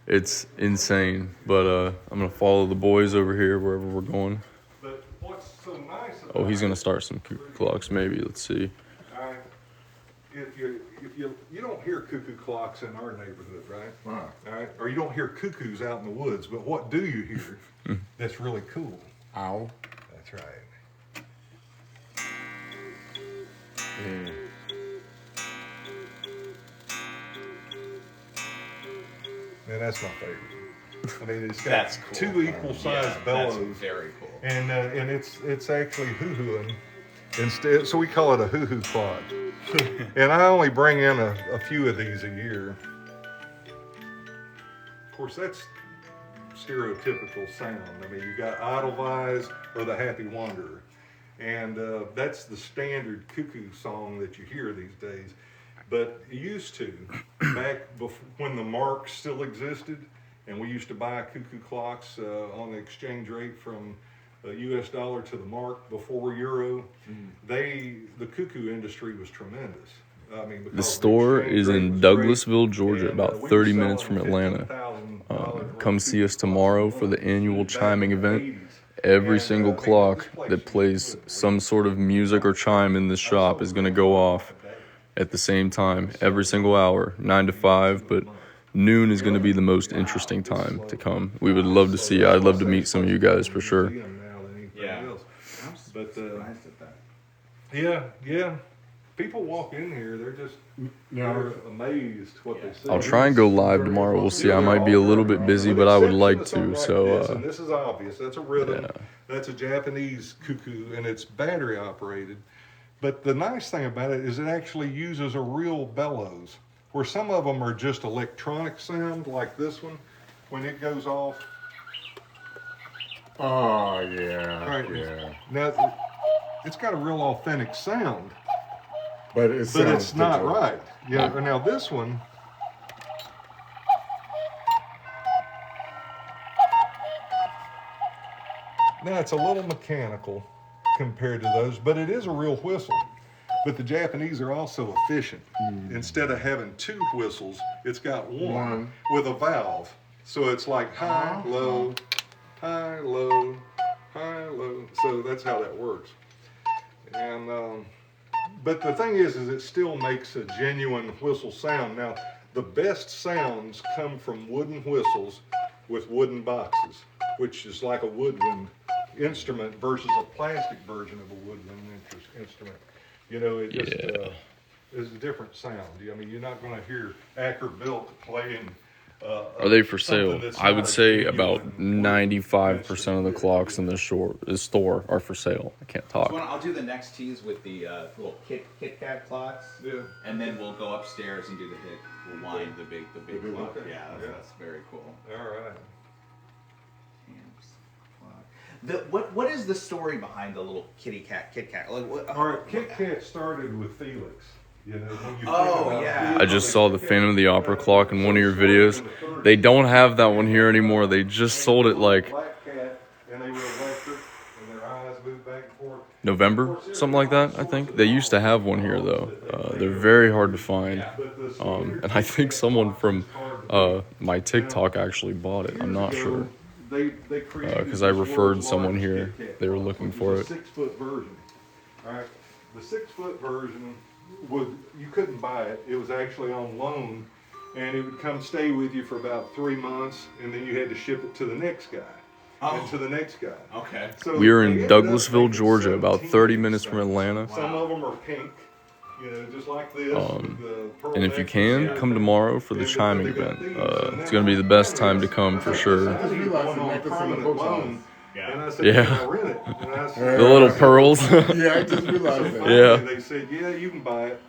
Speaker 1: It's insane. But I'm going to follow the boys over here wherever we're going.
Speaker 3: But what's so nice about
Speaker 1: Oh, he's going to start some cuckoo clocks maybe. Let's see.
Speaker 3: If you don't hear cuckoo clocks in our neighborhood, right? All right, or you don't hear cuckoos out in the woods, but what do you hear that's really cool?
Speaker 5: Ow.
Speaker 3: That's right. Man, that's my favorite. I mean, it's got
Speaker 2: That's cool.
Speaker 3: 2 equal sized bellows.
Speaker 2: That's very cool.
Speaker 3: And it's actually hoo-hooing instead, so we call it a hoo-hoo clock. And I only bring in a few of these a year. Of course, that's stereotypical sound. I mean, you got Edelweiss or the Happy Wanderer. And that's the standard cuckoo song that you hear these days. But it used to, back before, when the mark still existed, and we used to buy cuckoo clocks on the exchange rate from US dollar to the mark before euro, the cuckoo industry was tremendous. I mean, because
Speaker 1: The store is in Douglasville, Georgia,
Speaker 3: and,
Speaker 1: about
Speaker 3: we
Speaker 1: 30
Speaker 3: were
Speaker 1: minutes
Speaker 3: selling
Speaker 1: from Atlanta.
Speaker 3: $15,000
Speaker 1: Come see us tomorrow for the annual
Speaker 3: back
Speaker 1: chiming
Speaker 3: in the
Speaker 1: event.
Speaker 3: 80s.
Speaker 1: Every
Speaker 3: And,
Speaker 1: single
Speaker 3: I mean,
Speaker 1: clock
Speaker 3: this place
Speaker 1: that
Speaker 3: is
Speaker 1: plays
Speaker 3: good.
Speaker 1: some sort of music or chime in this shop is going to go off at the same time, every single hour, 9 to 5, but noon is going to be the most interesting time to come. We would love to see you. I'd love to meet some of you guys for sure.
Speaker 2: Yeah.
Speaker 3: But
Speaker 2: Surprised at that.
Speaker 3: yeah. People walk in here, they're amazed what they see.
Speaker 1: I'll try and go live tomorrow. We'll see. I might be a little bit busy, but I would like to. So,
Speaker 3: and this is obvious. That's a rhythm.
Speaker 1: yeah.
Speaker 3: That's a Japanese cuckoo, and it's battery operated. But the nice thing about it is it actually uses a real bellows, where some of them are just electronic sound, like this one. When it goes off,
Speaker 5: Oh, yeah.
Speaker 3: right?
Speaker 5: Yeah.
Speaker 3: Now, it's got a real authentic sound,
Speaker 5: But
Speaker 3: but it's not right. Yeah. Now this one. Now it's a little mechanical, compared to those, but it is a real whistle. But the Japanese are also efficient. Instead of having 2 whistles, it's got one with a valve. So it's like high, low, high, low, high, low. So that's how that works. And but the thing is it still makes a genuine whistle sound. Now, the best sounds come from wooden whistles with wooden boxes, which is like a woodwind instrument versus a plastic version of a woodwind instrument. You know, it just is a different sound. I mean, you're not going to hear Ackerbuilt playing.
Speaker 1: Are they for sale? I would say about
Speaker 3: genuine
Speaker 1: 95% of the clocks in the store are for sale. I can't talk.
Speaker 2: So I'll do the next tease with the little Kit Kat clocks, and then we'll go upstairs and do the hit. We'll wind the big clock.
Speaker 3: Okay.
Speaker 2: Yeah, that's very cool.
Speaker 3: All right.
Speaker 2: What is the story behind the little Kit Kat? Like,
Speaker 3: All right, Kit Kat started with Felix. You know, when you think
Speaker 2: Oh,
Speaker 3: about
Speaker 2: yeah.
Speaker 3: Felix,
Speaker 1: I just saw the Phantom of the Opera clock in one of your videos. They don't have that one here anymore. They just sold it like
Speaker 3: Black cat, and they were electric, and their eyes moved back and forth.
Speaker 1: November, something like that, I think. They used to have one here, though. They're very hard to find. And I think someone from my TikTok actually bought it. I'm not sure. Because I referred someone here. They were looking for it.
Speaker 3: 6-foot version. All right, the 6-foot version you couldn't buy it. It was actually on loan, and it would come stay with you for about 3 months, and then you had to ship it to the next guy. And to the next guy.
Speaker 2: Okay.
Speaker 3: So
Speaker 1: We are
Speaker 3: they
Speaker 1: in
Speaker 3: ended up
Speaker 1: Douglasville,
Speaker 3: making
Speaker 1: Georgia, about
Speaker 3: 17
Speaker 1: 30 minutes from Atlanta.
Speaker 3: Some of them are pink, you know, just like this. with the pearl
Speaker 1: And if you
Speaker 3: necklace.
Speaker 1: can, come tomorrow for the
Speaker 3: Yeah,
Speaker 1: chiming
Speaker 3: they got
Speaker 1: event.
Speaker 3: these,
Speaker 1: It's going to be the best time to come for sure.
Speaker 5: I just realized the necklace in the boat house.
Speaker 3: And I said,
Speaker 1: Yeah.
Speaker 3: "Can I rent it?" And I said,
Speaker 1: The little pearls.
Speaker 5: Yeah, I just realized that.
Speaker 1: Yeah.
Speaker 3: They said, "Yeah, you can buy it.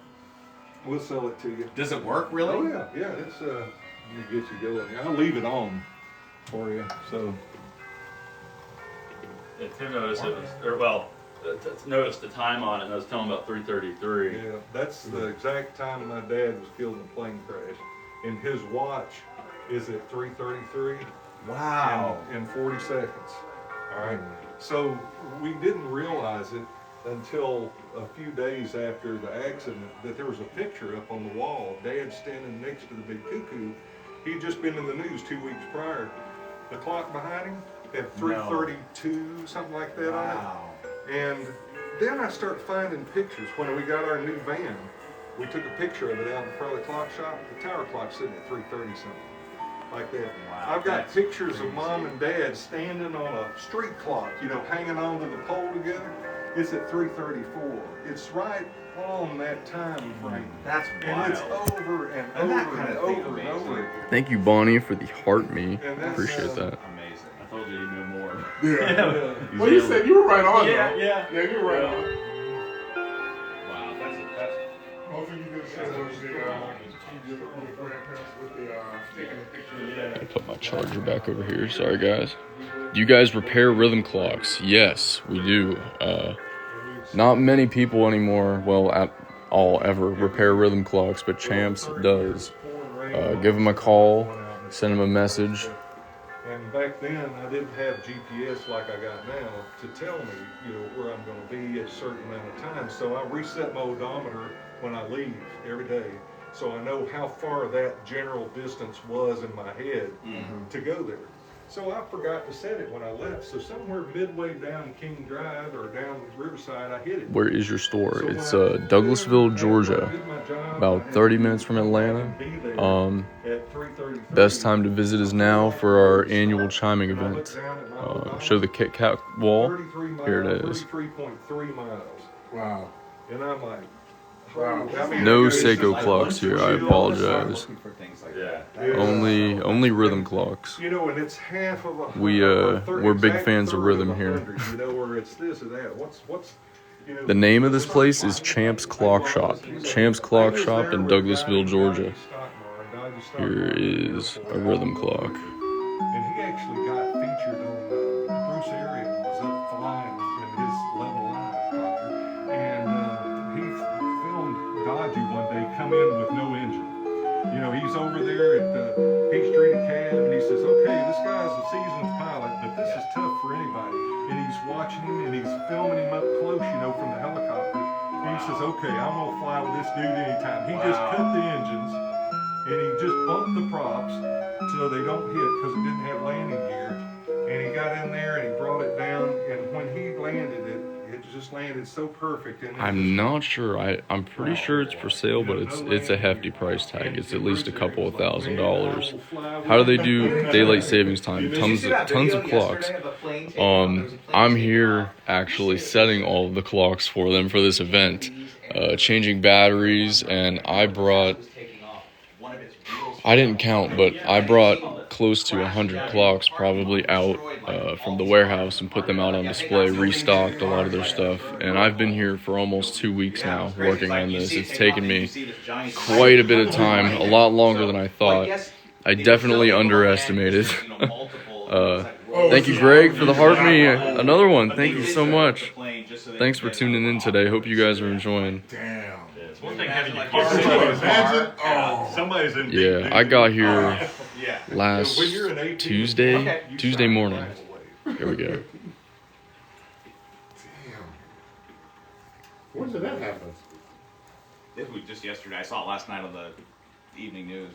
Speaker 3: We'll sell it to you."
Speaker 2: Does it work really?
Speaker 3: Oh yeah, yeah. It's let me get you going. I'll leave it on for you. So
Speaker 7: Yeah, Tim noticed it was, noticed the time on it, and I was telling him about 3:33.
Speaker 3: yeah, that's the exact time my dad was killed in a plane crash, and his watch is at 3:33.
Speaker 2: Wow.
Speaker 3: In 40 seconds. All right. So we didn't realize it until a few days after the accident that there was a picture up on the wall. Dad standing next to the big Cuckoo. He'd just been in the news 2 weeks prior. The clock behind him had 3:32, something like that on
Speaker 2: Wow.
Speaker 3: it. And then I start finding pictures. When we got our new van, we took a picture of it out in front of the clock shop. The tower clock sitting at 3:30 something. Like that.
Speaker 2: Wow,
Speaker 3: I've got
Speaker 2: that's
Speaker 3: pictures
Speaker 2: crazy.
Speaker 3: of Mom and Dad standing on a street clock, you know, hanging onto the pole together. It's at 3:34. It's right on that time frame.
Speaker 2: That's
Speaker 3: And it's
Speaker 2: wild.
Speaker 3: over and
Speaker 2: And that
Speaker 3: over
Speaker 2: kind
Speaker 3: and
Speaker 2: of thing
Speaker 3: over and
Speaker 2: amazing.
Speaker 3: over again.
Speaker 1: Thank you, Bonnie, for the heart me.
Speaker 3: And that's,
Speaker 1: Appreciate that.
Speaker 2: Amazing.
Speaker 7: I told you know more.
Speaker 5: Yeah. Well, you said you were right on.
Speaker 7: Yeah,
Speaker 5: though.
Speaker 7: yeah.
Speaker 5: Yeah, you were right on.
Speaker 2: Wow, that's
Speaker 5: Hopefully you did share those the grandparents with the taking a picture.
Speaker 1: I put my charger back over here. Sorry, guys. Do you guys repair rhythm clocks? Yes, we do. Not many people anymore, well, at all ever repair rhythm clocks, but Champs does. Give them a call, send them a message.
Speaker 3: And back then, I didn't have GPS like I got now to tell me, you know, where I'm going to be at a certain amount of time. So I reset my odometer when I leave every day, so I know how far that general distance was in my head to go there. So I forgot to set it when I left. So somewhere midway down King Drive or down Riverside, I hit it.
Speaker 1: Where is your store?
Speaker 3: So
Speaker 1: It's
Speaker 3: when I was
Speaker 1: Douglasville,
Speaker 3: there,
Speaker 1: Georgia.
Speaker 3: I did my job,
Speaker 1: About
Speaker 3: I had
Speaker 1: 30
Speaker 3: to
Speaker 1: minutes from Atlanta.
Speaker 3: be there at 3:33.
Speaker 1: Best time to visit is now for our annual chiming event. Show the Kit Kat wall.
Speaker 3: 33 miles,
Speaker 1: Here it is.
Speaker 3: 33.3 miles.
Speaker 5: Wow.
Speaker 3: And I'm like,
Speaker 5: Wow.
Speaker 3: I mean,
Speaker 1: No
Speaker 3: it's just
Speaker 1: Seiko
Speaker 3: like
Speaker 1: clocks here. I
Speaker 2: Start
Speaker 1: apologize.
Speaker 2: looking for things like
Speaker 7: Yeah.
Speaker 2: that.
Speaker 3: Yeah.
Speaker 1: Only rhythm clocks.
Speaker 3: You know, and it's half of a
Speaker 1: We're big fans of rhythm here.
Speaker 3: You know, where it's this or that. What's you know,
Speaker 1: The name of this place is Champs Clock Shop. Champs Clock Shop in Douglasville, Georgia. Here is a rhythm clock.
Speaker 3: And he actually got featured on Bruce Arian was up flying in his level line helicopter, and he filmed Dodgy one day come in with no engine. You know, he's over there at Peachtree Cab, and he says, "Okay, this guy's a seasoned pilot, but this is tough for anybody." And he's watching him and he's filming him up close, you know, from the helicopter. And he says, okay, I'm gonna fly with this dude anytime. He just cut the engines and he just bumped the props so they don't hit because it didn't have landing gear. And he got in there and he brought it down, and when he landed it, it just landed so perfect. And
Speaker 1: I'm not sure. I'm pretty sure it's for sale, but it's a hefty price tag. It's at least a couple of $1,000s. How do they do daylight savings time? Tons of clocks. I'm here actually setting all of the clocks for them for this event, changing batteries, and I didn't count, but I brought close to 100 clocks probably out from the warehouse and put them out on display, restocked a lot of their stuff. And I've been here for almost 2 weeks now working on this. It's taken me quite a bit of time, a lot longer than I thought. I definitely underestimated. Thank you, Greg, for the heart me. Another one. Thank you so much. Thanks for tuning in today. Hope you guys are enjoying.
Speaker 5: Damn.
Speaker 7: It's one thing having your
Speaker 5: Imagine. Oh.
Speaker 3: Somebody's in
Speaker 1: Yeah, I got here
Speaker 2: Yeah.
Speaker 1: last
Speaker 3: When you're an 18,
Speaker 1: Tuesday morning. Here we go.
Speaker 5: Damn. When did that happen?
Speaker 2: This was just yesterday. I saw it last night on the evening news.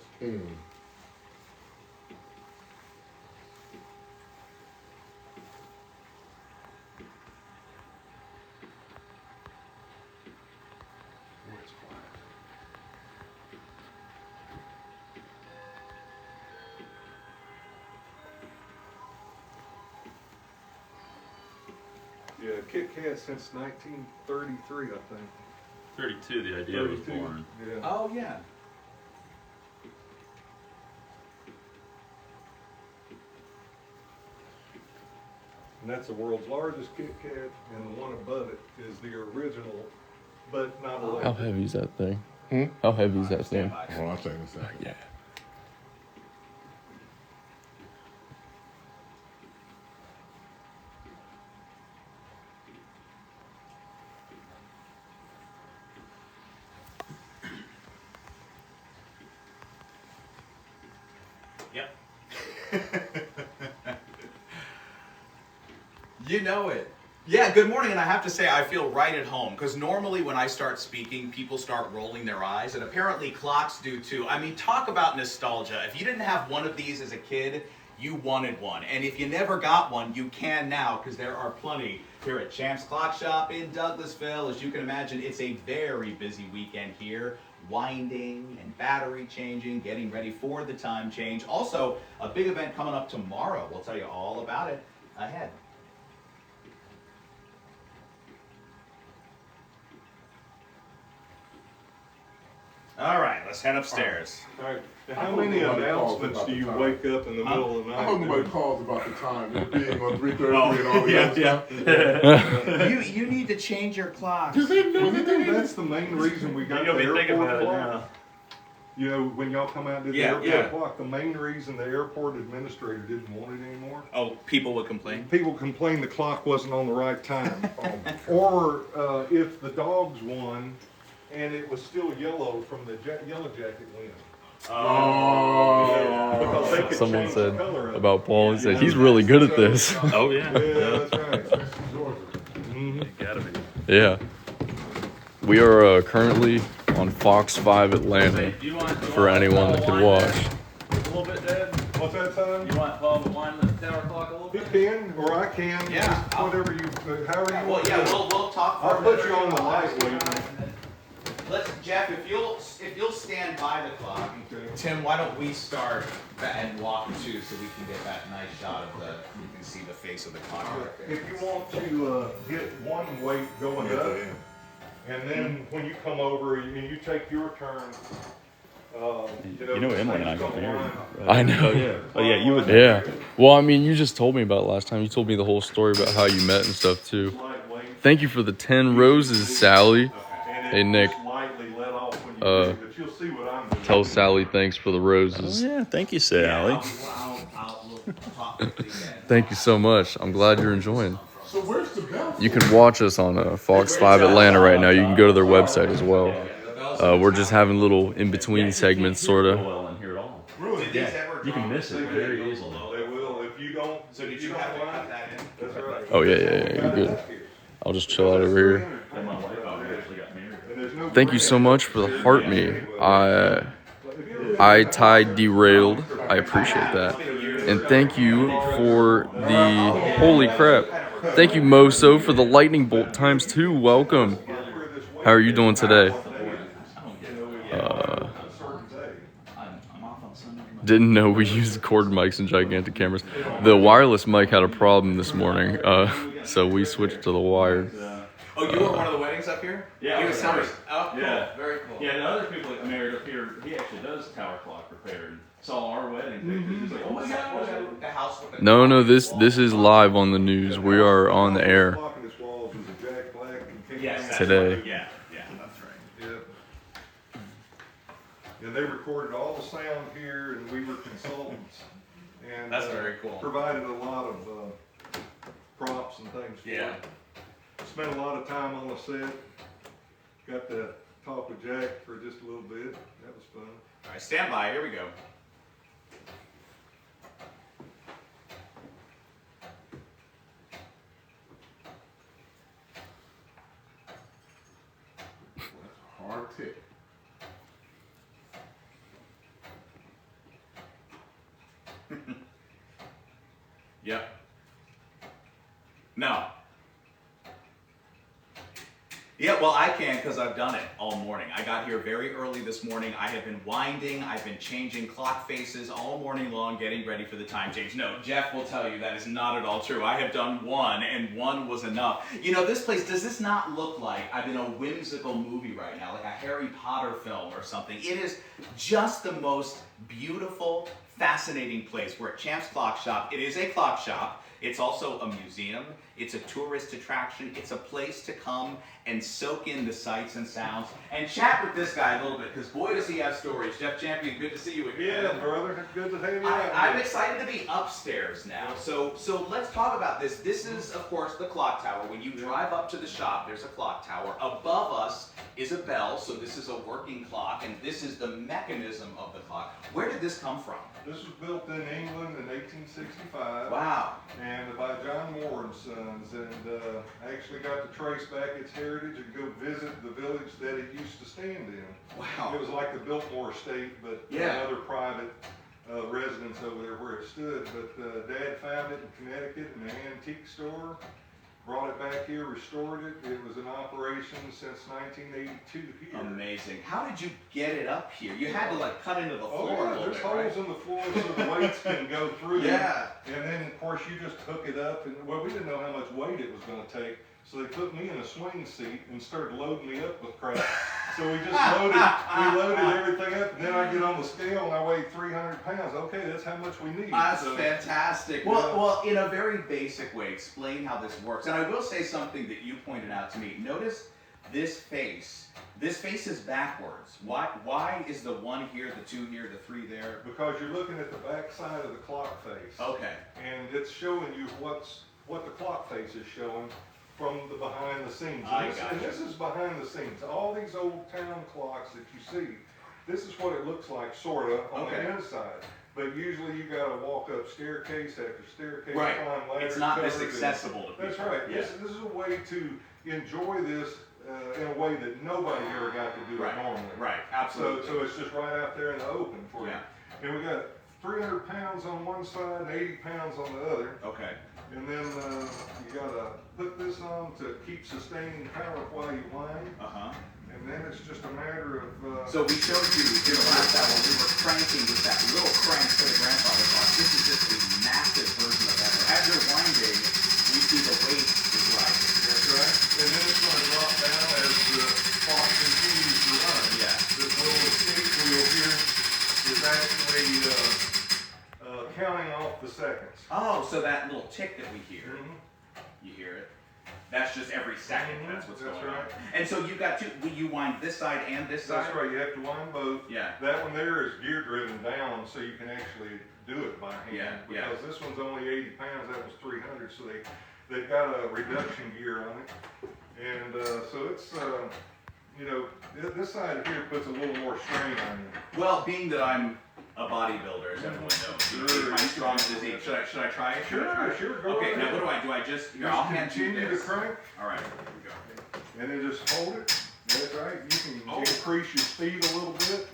Speaker 3: Yeah, Kit Kat since 1933, I think.
Speaker 7: 32, the idea was
Speaker 3: 32.
Speaker 7: born.
Speaker 3: Yeah.
Speaker 2: Oh yeah.
Speaker 3: And that's the world's largest Kit Kat, and the one above it is the original, but not
Speaker 1: How
Speaker 3: electric.
Speaker 1: heavy is that thing? How heavy is that thing?
Speaker 5: Hold on, I'll tell you in a second.
Speaker 1: Yeah.
Speaker 2: Yep. You know it. Yeah, good morning, and I have to say I feel right at home, because normally when I start speaking, people start rolling their eyes, and apparently clocks do too. I mean, talk about nostalgia. If you didn't have one of these as a kid, you wanted one. And if you never got one, you can now, because there are plenty here at Champs Clock Shop in Douglasville. As you can imagine, it's a very busy weekend here. Winding and battery changing, getting ready for the time change. Also, a big event coming up tomorrow. We'll tell you all about it ahead. All right, let's head upstairs.
Speaker 3: All right. Now, how many announcements do you wake up in the middle of the
Speaker 5: I
Speaker 3: night?
Speaker 5: hope nobody
Speaker 3: doing?
Speaker 5: calls about the time. It being on 3:30 and all the other stuff.
Speaker 2: You need to change your clocks.
Speaker 5: Do they know
Speaker 3: Well,
Speaker 5: that they
Speaker 3: that's the main reason we got
Speaker 7: You'll
Speaker 3: the
Speaker 7: be thinking
Speaker 3: airport
Speaker 7: about it
Speaker 3: clock.
Speaker 7: now.
Speaker 3: You know, when y'all come out and did the
Speaker 2: Yeah,
Speaker 3: airport
Speaker 2: yeah.
Speaker 3: clock, the main reason the airport administrator didn't want it anymore,
Speaker 2: Oh, people would complain.
Speaker 3: people complained the clock wasn't on the right time. Or if the dogs won and it was still yellow from the yellow jacket win.
Speaker 5: Oh.
Speaker 3: Because they could
Speaker 1: Someone
Speaker 3: change
Speaker 1: said
Speaker 3: the color of it.
Speaker 1: about Paul, he said he's really good at this.
Speaker 7: Oh, yeah.
Speaker 3: Yeah, that's right.
Speaker 5: Georgia.
Speaker 7: You gotta be.
Speaker 1: Yeah. We are currently on Fox 5 Atlanta
Speaker 7: Do you want
Speaker 1: for anyone that could watch.
Speaker 7: A little bit, Dad?
Speaker 3: What's that, son?
Speaker 7: You want Paul to wind the tower clock a little
Speaker 3: He
Speaker 7: bit?
Speaker 3: can, or I can.
Speaker 2: Yeah.
Speaker 3: Just whatever you, however you
Speaker 2: Well,
Speaker 3: want.
Speaker 2: yeah, we'll talk.
Speaker 3: I'll
Speaker 2: for a
Speaker 3: put
Speaker 2: minute
Speaker 3: you on the
Speaker 2: or
Speaker 3: light,
Speaker 2: two.
Speaker 3: will you?
Speaker 2: Let's, Jeff, if you'll stand by the clock.
Speaker 3: Okay.
Speaker 2: Tim, why don't we start and walk too, so we can get that nice shot of you can see the face of the clock right there.
Speaker 3: If you want to get one weight going
Speaker 5: Get
Speaker 3: up,
Speaker 5: that in.
Speaker 3: and then when you come over and you take your turn,
Speaker 7: You know Emily and I got married.
Speaker 1: I know.
Speaker 7: Oh, yeah, you would.
Speaker 1: Yeah. Well, I mean, you just told me about it last time. You told me the whole story about how you met and stuff too.
Speaker 3: lightweight.
Speaker 1: Thank you for the 10 roses, Sally.
Speaker 3: And
Speaker 1: Hey,
Speaker 3: it
Speaker 1: Nick.
Speaker 3: just lightly let off when you
Speaker 1: Uh,
Speaker 3: do it, but you'll see what I'm doing.
Speaker 1: Tell Sally thanks for the roses.
Speaker 7: Yeah, thank you, Sally.
Speaker 2: We'll talk quickly again.
Speaker 1: Thank you so much. I'm glad you're enjoying.
Speaker 5: So where's the bell?
Speaker 1: You can watch us on Fox 5 Atlanta right now. You can go to their website as well. We're just having little in-between segments, sort of.
Speaker 7: Well, in here at all.
Speaker 5: Really?
Speaker 2: Did these ever
Speaker 7: You can
Speaker 2: drop?
Speaker 7: miss it very easily.
Speaker 3: They will if you don't.
Speaker 2: So did you
Speaker 3: don't
Speaker 2: have to
Speaker 3: mind?
Speaker 2: cut that in?
Speaker 3: That's right.
Speaker 1: Oh, yeah,
Speaker 3: That's
Speaker 1: yeah,
Speaker 3: what we
Speaker 1: yeah,
Speaker 3: got
Speaker 1: you're
Speaker 3: it
Speaker 1: good.
Speaker 3: up here.
Speaker 1: I'll just chill out over here.
Speaker 7: And my wife actually got married.
Speaker 3: And there's no
Speaker 1: Thank you so much for the heart me. I tied derailed. I appreciate that. And thank you for the holy crap. Thank you Moso for the lightning bolt ×2. Welcome. How are you doing today?
Speaker 7: I'm off on Sunday.
Speaker 1: Didn't know we used cord mics and gigantic cameras. The wireless mic had a problem this morning, so we switched to the wired.
Speaker 2: Oh, you were one of the weddings up here?
Speaker 7: Yeah,
Speaker 2: He
Speaker 7: I
Speaker 2: was
Speaker 7: was
Speaker 2: telling me.
Speaker 7: first.
Speaker 2: Oh, cool.
Speaker 7: Yeah.
Speaker 2: Very cool.
Speaker 7: Yeah, the other people that married up here, he actually does tower clock repair. And saw our wedding pictures. He's like, oh my god.
Speaker 2: The house with the
Speaker 1: No, this is live on the news. We are on the air
Speaker 2: Yes, that's
Speaker 1: today.
Speaker 2: right. Yeah, that's right.
Speaker 3: Yeah. And they recorded all the sound here, and we were consultants. And
Speaker 2: That's very cool.
Speaker 3: Provided a lot of props and things for
Speaker 2: Yeah.
Speaker 3: it. Spent a lot of time on the set. Got to talk with Jack for just a little bit. That was fun.
Speaker 2: All right, stand by. Here we go.
Speaker 5: Hard tick.
Speaker 2: Yep. No. Yeah, well, I can because I've done it all morning. I got here very early this morning. I have been winding. I've been changing clock faces all morning long, getting ready for the time change. No, Jeff will tell you that is not at all true. I have done one, and one was enough. You know, this place, does this not look like I'm in a whimsical movie right now, like a Harry Potter film or something? It is just the most beautiful, fascinating place. We're at Champ's Clock Shop. It is a clock shop. It's also a museum. It's a tourist attraction. It's a place to come and soak in the sights and sounds and chat with this guy a little bit, because boy does he have stories. Jeff Champion, good to see you again.
Speaker 3: Yeah, brother. Good to have you.
Speaker 2: I'm excited to be upstairs now. So let's talk about this. This is, of course, the clock tower. When you drive up to the shop, there's a clock tower. Above us is a bell, so this is a working clock, and this is the mechanism of the clock. Where did this come from?
Speaker 3: This was built in England in 1865.
Speaker 2: Wow.
Speaker 3: And by John Moore and Sons, and I actually got to trace back its heritage and go visit the village that it used to stand in.
Speaker 2: Wow.
Speaker 3: It was like the Biltmore estate, but
Speaker 2: Yeah.
Speaker 3: another private residence over there where it stood. But Dad found it in Connecticut in an antique store, brought it back here, restored it. It was in operation since 1982 here.
Speaker 2: Amazing. How did you get it up here? You had to like cut into the
Speaker 3: Oh
Speaker 2: floor a
Speaker 3: yeah,
Speaker 2: little
Speaker 3: there's
Speaker 2: bit,
Speaker 3: holes
Speaker 2: right?
Speaker 3: in the floor so the weights can go through.
Speaker 2: Yeah.
Speaker 3: And then of course you just hook it up, and well, we didn't know how much weight it was going to take, so they put me in a swing seat and started loading me up with crap. So we just loaded everything up, and then I get on the scale and I weigh 300 pounds. Okay, that's how much we need.
Speaker 2: That's
Speaker 3: So,
Speaker 2: fantastic. Well, in a very basic way, explain how this works. And I will say something that you pointed out to me. Notice this face. This face is backwards. Why is the one here, the two here, the three there?
Speaker 3: because you're looking at the back side of the clock face.
Speaker 2: Okay.
Speaker 3: And it's showing you what the clock face is showing from the behind the scenes.
Speaker 2: I
Speaker 3: And this,
Speaker 2: gotcha.
Speaker 3: and this is behind the scenes. All these old town clocks that you see, this is what it looks like, sort of, on
Speaker 2: Okay.
Speaker 3: the inside. But usually you got to walk up staircase after staircase,
Speaker 2: Right.
Speaker 3: climb ladders.
Speaker 2: It's not this
Speaker 3: covered, and-
Speaker 2: accessible to people.
Speaker 3: That's right.
Speaker 2: Yeah.
Speaker 3: This is a way to enjoy this in a way that nobody ever got to do it normally.
Speaker 2: Right.
Speaker 3: So,
Speaker 2: Absolutely.
Speaker 3: so it's just right out there in the open for
Speaker 2: Yeah.
Speaker 3: you. And we got 300 pounds on one side and 80 pounds on the other.
Speaker 2: Okay.
Speaker 3: And then you gotta put this on to keep sustaining power while you wind. And then it's just a matter of.
Speaker 2: So we showed you in the last hour we were cranking with that little crank for the grandfather clock. This is just a massive version of that. So as you're winding, we see the weight is rising.
Speaker 3: That's right. And then it's gonna drop down as the clock continues to run.
Speaker 2: Yeah.
Speaker 3: This little escape wheel here is actually counting off the seconds.
Speaker 2: Oh, so that little tick that we hear,
Speaker 3: Mhm.
Speaker 2: you hear it? That's just every second.
Speaker 3: Mhm,
Speaker 2: That's what's
Speaker 3: that's
Speaker 2: going on.
Speaker 3: right.
Speaker 2: And so you've got two. You wind this side and this side.
Speaker 3: That's right, you have to wind both.
Speaker 2: Yeah.
Speaker 3: That one there is gear driven down, so you can actually do it by hand.
Speaker 2: Yeah, yeah.
Speaker 3: Because this one's only 80 pounds, that was 300, so they've got a reduction gear on it. And so it's, you know, this side here puts a little more strain on you.
Speaker 2: Well, being that I'm a bodybuilder, as everyone knows. He's my strong physique. Should I try it? Should I try it?
Speaker 3: Sure, go
Speaker 2: Okay,
Speaker 3: ahead.
Speaker 2: now what do I do? I just, here, I'll hand you
Speaker 3: continue to
Speaker 2: this.
Speaker 3: crank,
Speaker 2: All right, here we go.
Speaker 3: and then just hold it. That's right. You can increase your speed a little bit,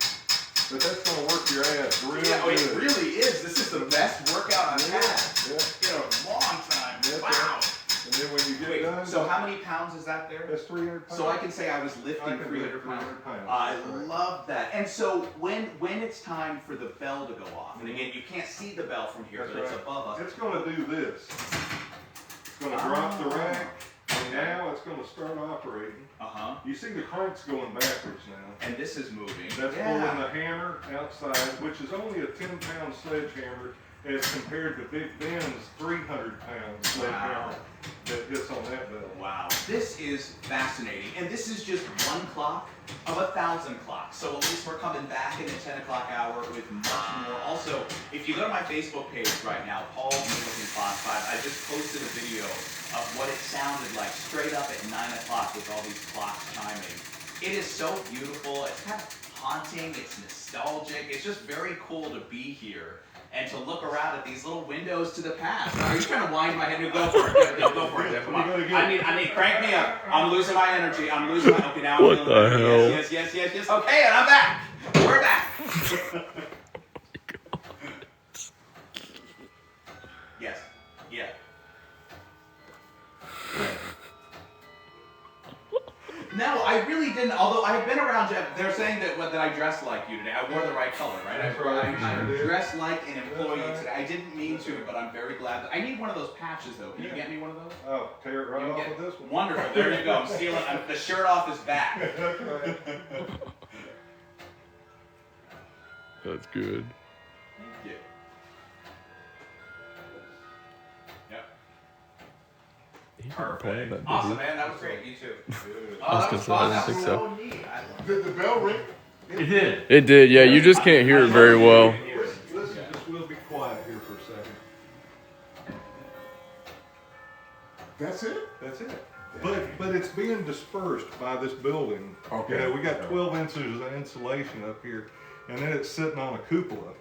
Speaker 3: but that's gonna work your ass real
Speaker 2: Yeah,
Speaker 3: good.
Speaker 2: it really is. This is the best workout I've had
Speaker 3: Yeah.
Speaker 2: in a long time.
Speaker 3: That's
Speaker 2: Wow.
Speaker 3: right. And then when you get
Speaker 2: Wait,
Speaker 3: done,
Speaker 2: so how many pounds is that there?
Speaker 3: that's 300 pounds.
Speaker 2: So I can say I was
Speaker 3: I
Speaker 2: lifting
Speaker 3: can
Speaker 2: 300
Speaker 3: lift
Speaker 2: pounds.
Speaker 3: 300 pounds.
Speaker 2: I
Speaker 3: That's right.
Speaker 2: love that. And so when it's time for the bell to go off, and again, you can't see the bell from here,
Speaker 3: That's
Speaker 2: but it's
Speaker 3: right.
Speaker 2: above us.
Speaker 3: It's gonna do this. It's gonna drop the rack, and now it's gonna start operating.
Speaker 2: Uh-huh.
Speaker 3: You see the crank's going backwards now.
Speaker 2: And this is moving.
Speaker 3: That's pulling the hammer outside, which is only a 10-pound sledgehammer as compared to Big Ben's 300-pound sledgehammer that hits on that bell.
Speaker 2: Wow. This is fascinating. And this is just one clock of 1,000 clocks. So at least we're coming back in the 10 o'clock hour with much more. Also, if you go to my Facebook page right now, Paul Milliken Clock 5, I just posted a video of what it sounded like straight up at 9 o'clock with all these clocks chiming. It is so beautiful. It's kind of haunting. It's nostalgic. It's just very cool to be here and to look around at these little windows to the past. Are you trying to wind my head? Go for it. Go for it. Come on. I need, crank me up. I'm losing my energy. Okay, now I'm
Speaker 1: What
Speaker 2: feeling
Speaker 1: the
Speaker 2: better.
Speaker 1: hell?
Speaker 2: Yes. Okay, and I'm back. We're back. Yes. Yeah. No, I really didn't. Although I've been around Jeff, they're saying that I dressed like you today. I wore the right color, right?
Speaker 3: That's right.
Speaker 2: I dressed like an employee today. I didn't mean to, but I'm very glad. I need one of those patches, though. Can you get me one of those?
Speaker 3: Oh, tear it right
Speaker 2: You
Speaker 3: off
Speaker 2: get-
Speaker 3: of this one.
Speaker 2: Wonderful. There you go. I'm stealing. The shirt off his back.
Speaker 3: That's right.
Speaker 1: That's good.
Speaker 2: Thank you. Yep. Perfect. Awesome, man. That was great. You too. Oh, that was fun. That was so neat.
Speaker 5: Did the bell ring?
Speaker 7: It did.
Speaker 1: It did, yeah. You just can't hear it very well.
Speaker 3: Listen, just we'll be quiet here for a second.
Speaker 5: That's it?
Speaker 3: That's it. But it's being dispersed by this building.
Speaker 5: Okay.
Speaker 3: You know, we got 12 inches of insulation up here, and then it's sitting on a cupola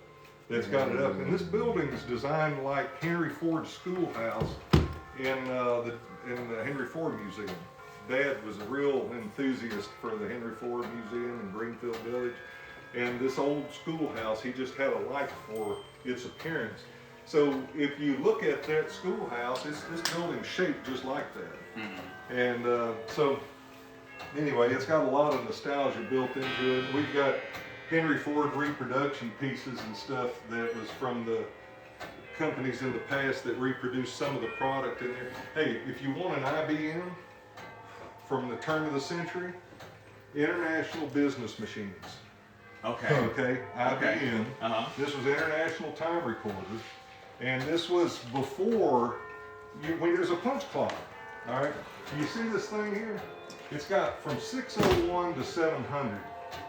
Speaker 3: that's got it up. And this building's designed like Henry Ford's schoolhouse in the Henry Ford Museum. Dad was a real enthusiast for the Henry Ford Museum in Greenfield Village. And this old schoolhouse, he just had a like for its appearance. So if you look at that schoolhouse, this building's shaped just like that. And so anyway, it's got a lot of nostalgia built into it. We've got Henry Ford reproduction pieces and stuff that was from the companies in the past that reproduced some of the product in there. Hey, if you want an IBM from the turn of the century, International Business Machines.
Speaker 2: Okay.
Speaker 3: Okay, IBM.
Speaker 2: Uh-huh.
Speaker 3: This was International Time Recorder, and this was before when there's a punch clock. All right, you see this thing here? It's got from 601 to 700.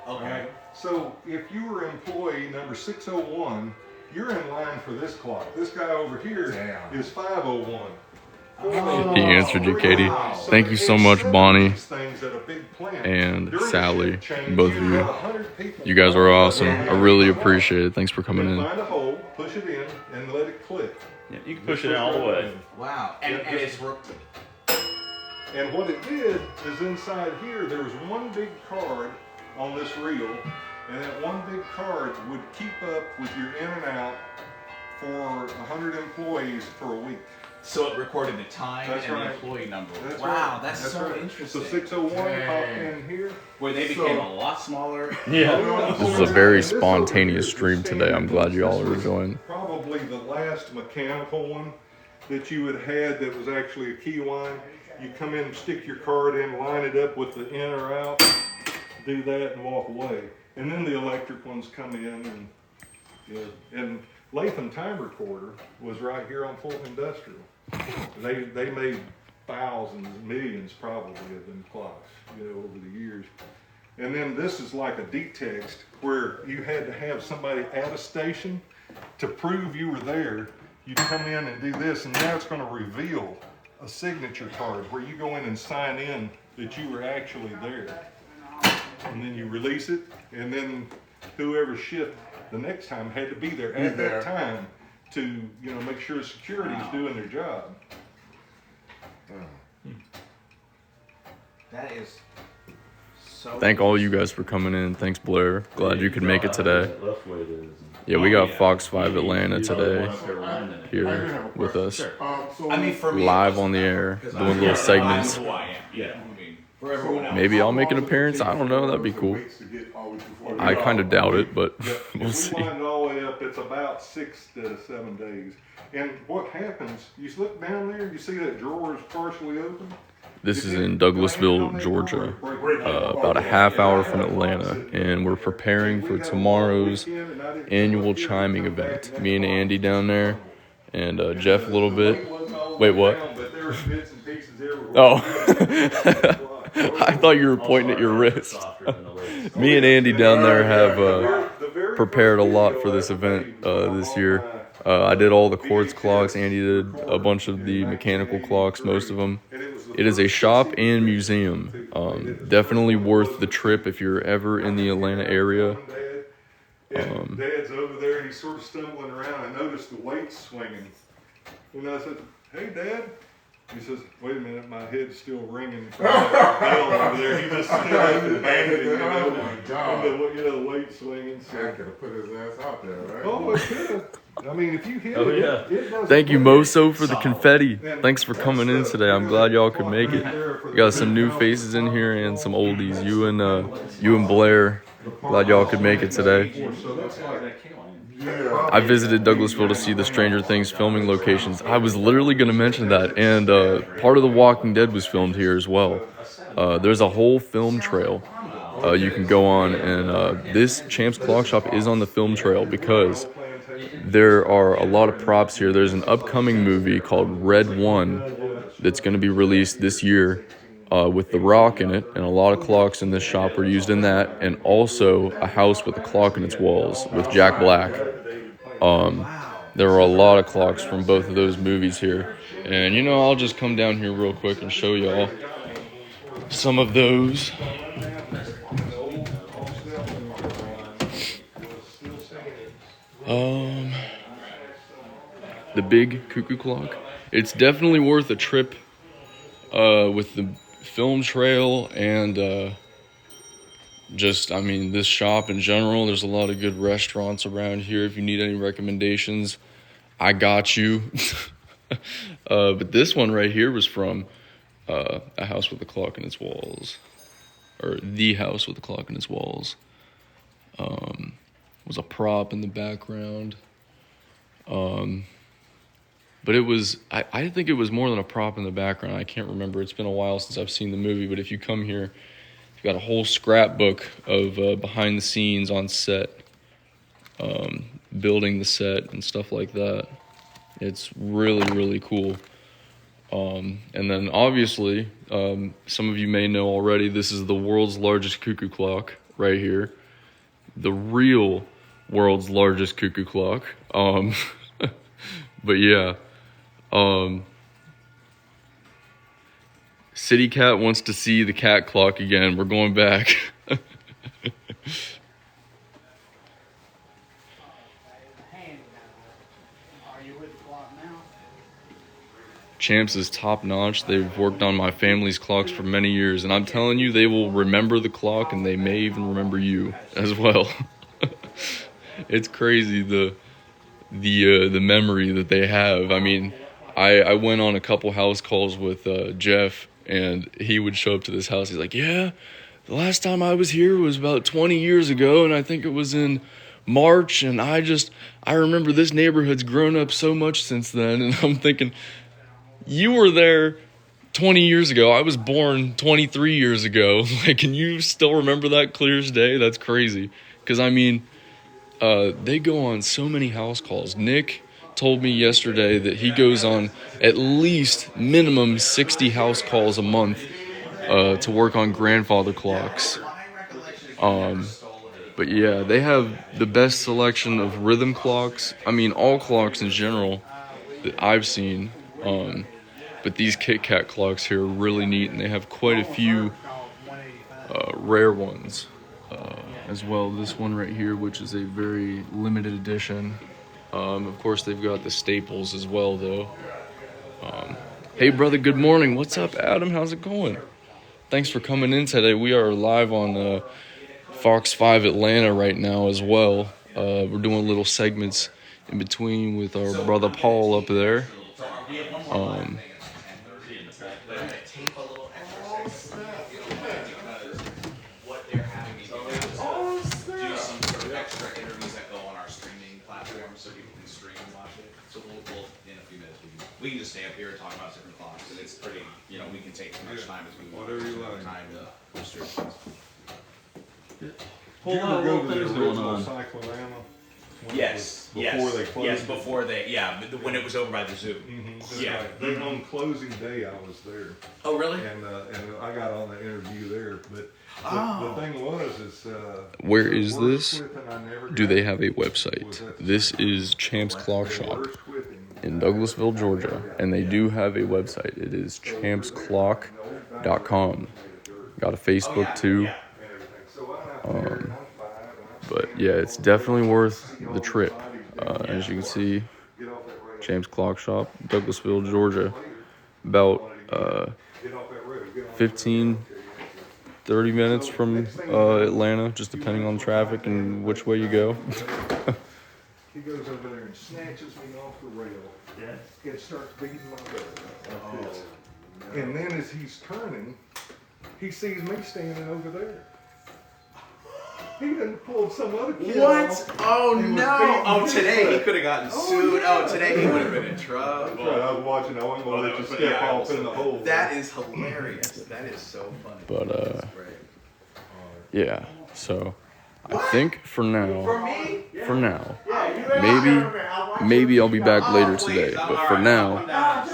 Speaker 3: All
Speaker 2: Okay.
Speaker 3: right. So if you were employee number 601, you're in line for this clock. This guy over here is 501.
Speaker 1: He answered you, Katie. Thank you so much, Bonnie and Sally, both of you. You guys are awesome. I really appreciate it. Thanks for coming in.
Speaker 3: Find a hole, push it in, and let it click.
Speaker 7: Yeah, you can push it in all the way.
Speaker 2: Wow. And it's worked.
Speaker 3: And what it did is inside here, there was one big card on this reel, and that one big card would keep up with your in and out for 100 employees for a week.
Speaker 2: So it recorded the time
Speaker 3: That's
Speaker 2: and
Speaker 3: right.
Speaker 2: the employee number.
Speaker 3: That's
Speaker 2: Wow,
Speaker 3: right.
Speaker 2: that's so
Speaker 3: right.
Speaker 2: interesting.
Speaker 3: So 601 popped in here.
Speaker 2: Where they became a lot smaller.
Speaker 7: Yeah.
Speaker 1: This is a very spontaneous stream today. I'm glad you all are enjoying.
Speaker 3: Probably the last mechanical one that you had had that was actually a key line. You come in, stick your card in, line it up with the in or out, do that and walk away. And then the electric ones come in and Latham Time Recorder was right here on Fulton Industrial. They made thousands, millions probably of them clocks, over the years. And then this is like a detext where you had to have somebody at a station to prove you were there. You come in and do this, and now it's going to reveal a signature card where you go in and sign in that you were actually there. And then you release it, and then whoever shift the next time had to be there at that time to, you know, make sure security was doing their job.
Speaker 2: That is so.
Speaker 1: Thank all you guys for coming in. Thanks, Blair. Glad you could make it today.
Speaker 7: Left weight is.
Speaker 1: Yeah, we got Fox 5 Atlanta today here
Speaker 5: I do have a
Speaker 1: with
Speaker 5: question.
Speaker 1: us,
Speaker 5: So
Speaker 2: I mean, for me,
Speaker 1: live on the air, doing little segments.
Speaker 2: I know who I am.
Speaker 7: Yeah.
Speaker 2: I mean, for everyone else.
Speaker 1: Maybe I'll make an appearance. I don't know. That'd be cool. I kind of doubt it, but we'll
Speaker 3: If
Speaker 1: see.
Speaker 3: we wind it all the way up, it's about 6 to 7 days. And what happens, you look down there, you see that drawer is partially open?
Speaker 1: This is in Douglasville, Georgia, about a half hour from Atlanta, and we're preparing for tomorrow's annual chiming event. Me and Andy down there, and Jeff a little bit. Wait, what? Oh, I thought you were pointing at your wrist. Me and Andy down there have prepared a lot for this event this year. I did all the quartz clocks. Andy did a bunch of the mechanical clocks, most of them. It is a shop and museum. Definitely worth the trip if you're ever in the Atlanta area.
Speaker 3: And Dad's over there and he's sort of stumbling around. I noticed the weights swinging. And I said, "Hey, Dad." He says, "Wait a minute, my head's still ringing from that bell over there." He just stood up and banged it, you know,
Speaker 5: Oh my God.
Speaker 3: and the weight swinging.
Speaker 5: I
Speaker 3: So.
Speaker 5: could have put his ass out there, right?
Speaker 3: Oh, it could have. I mean, if you hit
Speaker 7: Oh,
Speaker 3: it,
Speaker 7: yeah.
Speaker 3: it doesn't
Speaker 1: Thank you,
Speaker 3: break.
Speaker 1: Moso, for the confetti. Thanks for coming in today. I'm glad y'all could make it. We got some new faces in here and some oldies. You and Blair. Glad y'all could make it today.
Speaker 3: So that's like,
Speaker 5: Yeah.
Speaker 1: I visited Douglasville to see the Stranger Things filming locations. I was literally going to mention that, and part of The Walking Dead was filmed here as well. There's a whole film trail you can go on, and this Champs Clock Shop is on the film trail because there are a lot of props here. There's an upcoming movie called Red One that's going to be released this year with The Rock in it, and a lot of clocks in this shop were used in that, and also a house with a clock in its walls with Jack Black. There are a lot of clocks from both of those movies here, and you know, I'll just come down here real quick and show y'all some of those. The big Cuckoo clock. It's definitely worth a trip with the film trail and just, I mean, this shop in general. There's a lot of good restaurants around here. If you need any recommendations, I got you. But this one right here was from a house with a clock in its walls, or the house with a clock in its walls. Was a prop in the background. But it was, I think it was more than a prop in the background. I can't remember. It's been a while since I've seen the movie. But if you come here, you've got a whole scrapbook of behind the scenes on set, building the set and stuff like that. It's really, really cool. And then obviously, some of you may know already, this is the world's largest cuckoo clock right here. The real world's largest cuckoo clock. But yeah. City Cat wants to see the cat clock again. We're going back. Champs is top notch. They've worked on my family's clocks for many years, and I'm telling you, they will remember the clock, and they may even remember you as well. It's crazy the memory that they have. I mean, I went on a couple house calls with Jeff, and he would show up to this house. He's like, "Yeah, the last time I was here was about 20 years ago, and I think it was in March, and I remember this neighborhood's grown up so much since then." And I'm thinking, you were there 20 years ago. I was born 23 years ago. Like, can you still remember that clear as day? That's crazy. Because, I mean, they go on so many house calls. Nick told me yesterday that he goes on at least minimum 60 house calls a month to work on grandfather clocks. But yeah, they have the best selection of rhythm clocks. I mean, all clocks in general that I've seen. But these Kit Kat clocks here are really neat, and they have quite a few rare ones. as well. This one right here, which is a very limited edition. Of course, they've got the staples as well, though. Hey, brother, good morning. What's up, Adam? How's it going? Thanks for coming in today. We are live on Fox 5 Atlanta right now as well. We're doing little segments in between with our brother Paul up there.
Speaker 2: What they're having me do is some sort of extra interviews that go on our streaming platform so people can stream and watch it. So we'll in a few minutes, we can just stay up here and talk about different clocks, and it's pretty, we can take as much time as we want.
Speaker 3: Whatever you like.
Speaker 2: Time to restrictions.
Speaker 3: Did you ever go to the original Cyclorama?
Speaker 2: Yes,
Speaker 3: Before they closed
Speaker 2: yes,
Speaker 3: it?
Speaker 2: before when it was over by the zoo.
Speaker 3: That's
Speaker 2: Yeah.
Speaker 3: right. They, on closing day, I was there,
Speaker 2: Oh, really?
Speaker 3: and I got on the interview there. But the thing is,
Speaker 1: Where
Speaker 3: the
Speaker 1: is
Speaker 3: worst
Speaker 1: this?
Speaker 3: whipping I never
Speaker 1: Do
Speaker 3: got
Speaker 1: they have a
Speaker 3: was
Speaker 1: website?
Speaker 3: at the
Speaker 1: This is Champ's Clock
Speaker 3: the
Speaker 1: Shop
Speaker 3: worst whipping
Speaker 1: in Douglasville, Georgia, and they do have a website. It is champsclock.com. Got a Facebook too.
Speaker 3: and everything. So I'm out there, and I'm 5, and I'm
Speaker 1: But yeah, it's definitely worth the trip. As you can see,
Speaker 3: get off that road.
Speaker 1: James Clock Shop, Douglasville, Georgia. About
Speaker 3: Get off that road. Get on
Speaker 1: 15, 30 minutes from Atlanta, just depending on traffic and which way you go.
Speaker 3: He goes over there and snatches me off the rail.
Speaker 4: Yeah.
Speaker 3: And starts beating my butt like this. And then as he's turning, he sees me standing over there. He done pulled some other kid off.
Speaker 2: Oh
Speaker 3: and was
Speaker 2: no!
Speaker 3: beating
Speaker 2: Oh,
Speaker 3: his
Speaker 2: today he
Speaker 3: butt.
Speaker 2: could have gotten
Speaker 3: Oh,
Speaker 2: sued.
Speaker 3: yeah.
Speaker 2: Oh, today he would have been in
Speaker 3: That's
Speaker 2: trouble.
Speaker 3: right, I was watching. I wasn't going to let you step off in the hole.
Speaker 2: That is hilarious. That is so funny.
Speaker 1: But
Speaker 2: That's great.
Speaker 1: yeah, so I think for now,
Speaker 2: me?
Speaker 1: maybe I'll be back later today. But for now,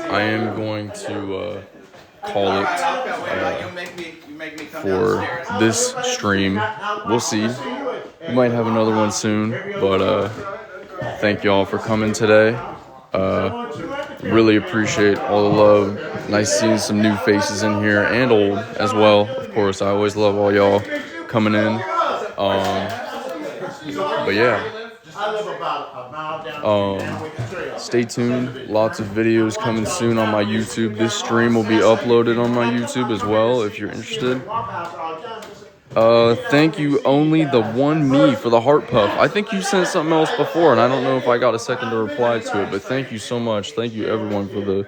Speaker 1: I am going to call it for this stream. We'll see. We might have another one soon, but thank y'all for coming today. Really appreciate all the love. Nice seeing some new faces in here and old as well. Of course, I always love all y'all coming in. But yeah. Stay tuned. Lots of videos coming soon on my YouTube. This stream will be uploaded on my YouTube as well if you're interested. Thank you, only the one me for the heart puff. I think you sent something else before, and I don't know if I got a second to reply to it, but thank you so much. Thank you, everyone, for the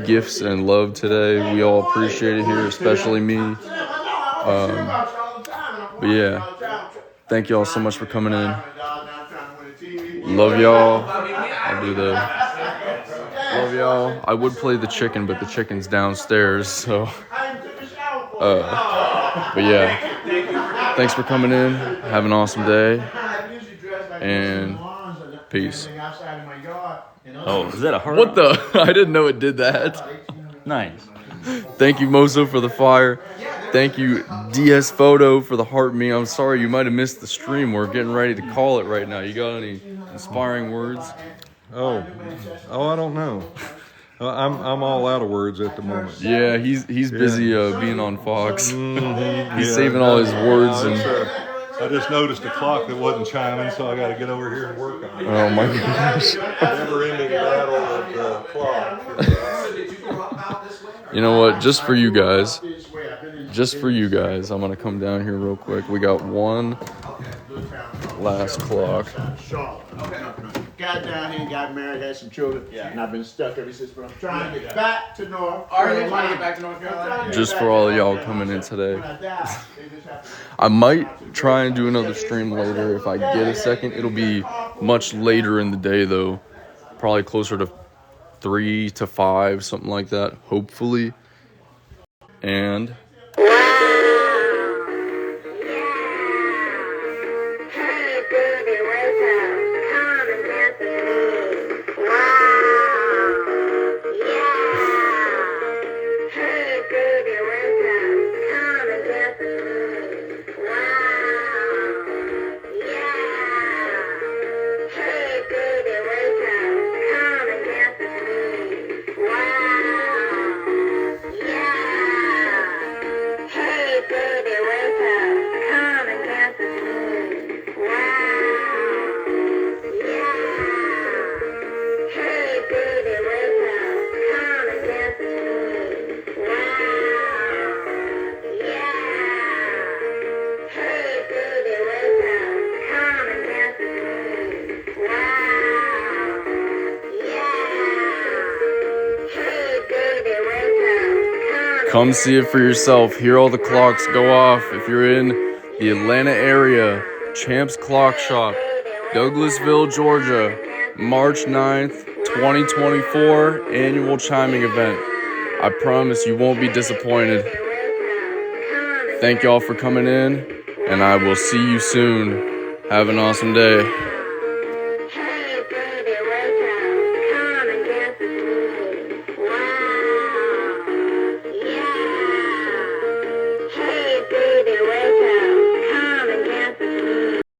Speaker 1: gifts and love today. We all appreciate it here, especially me. But yeah, thank y'all so much for coming in. Love y'all. I'll do the... Love y'all. I would play the chicken, but the chicken's downstairs, so... But yeah, thanks for coming in. Have an awesome day. And peace.
Speaker 8: Oh, is that a heart?
Speaker 1: What the? I didn't know it did that.
Speaker 8: Nice.
Speaker 1: Thank you, Mozo, for the fire. Thank you, DS Photo, for the heart me. I'm sorry you might have missed the stream. We're getting ready to call it right now. You got any inspiring words?
Speaker 3: Oh, I don't know. I'm all out of words at the moment.
Speaker 1: Yeah, he's busy being on Fox.
Speaker 3: Mm-hmm.
Speaker 1: He's saving all his words and.
Speaker 3: I just noticed a clock that wasn't chiming, so I got to get over here and work on it.
Speaker 1: Oh my gosh.
Speaker 3: Never-ending battle of the clock.
Speaker 1: You know what? Just for you guys, I'm gonna come down here real quick. We got one last clock.
Speaker 9: Got down here, got married, had some children, and I've been stuck ever since. But I'm trying to get back to North Carolina.
Speaker 1: Just for all of y'all coming in today. I might try and do another stream later if I get a second. It'll be much later in the day though. Probably closer to 3 to 5, something like that, hopefully. And
Speaker 10: Hey,
Speaker 1: Come see it for yourself. Hear all the clocks go off. If you're in the Atlanta area, Champs Clock Shop, Douglasville, Georgia, March 9th, 2024, annual chiming event. I promise you won't be disappointed. Thank y'all for coming in, and I will see you soon. Have an awesome day.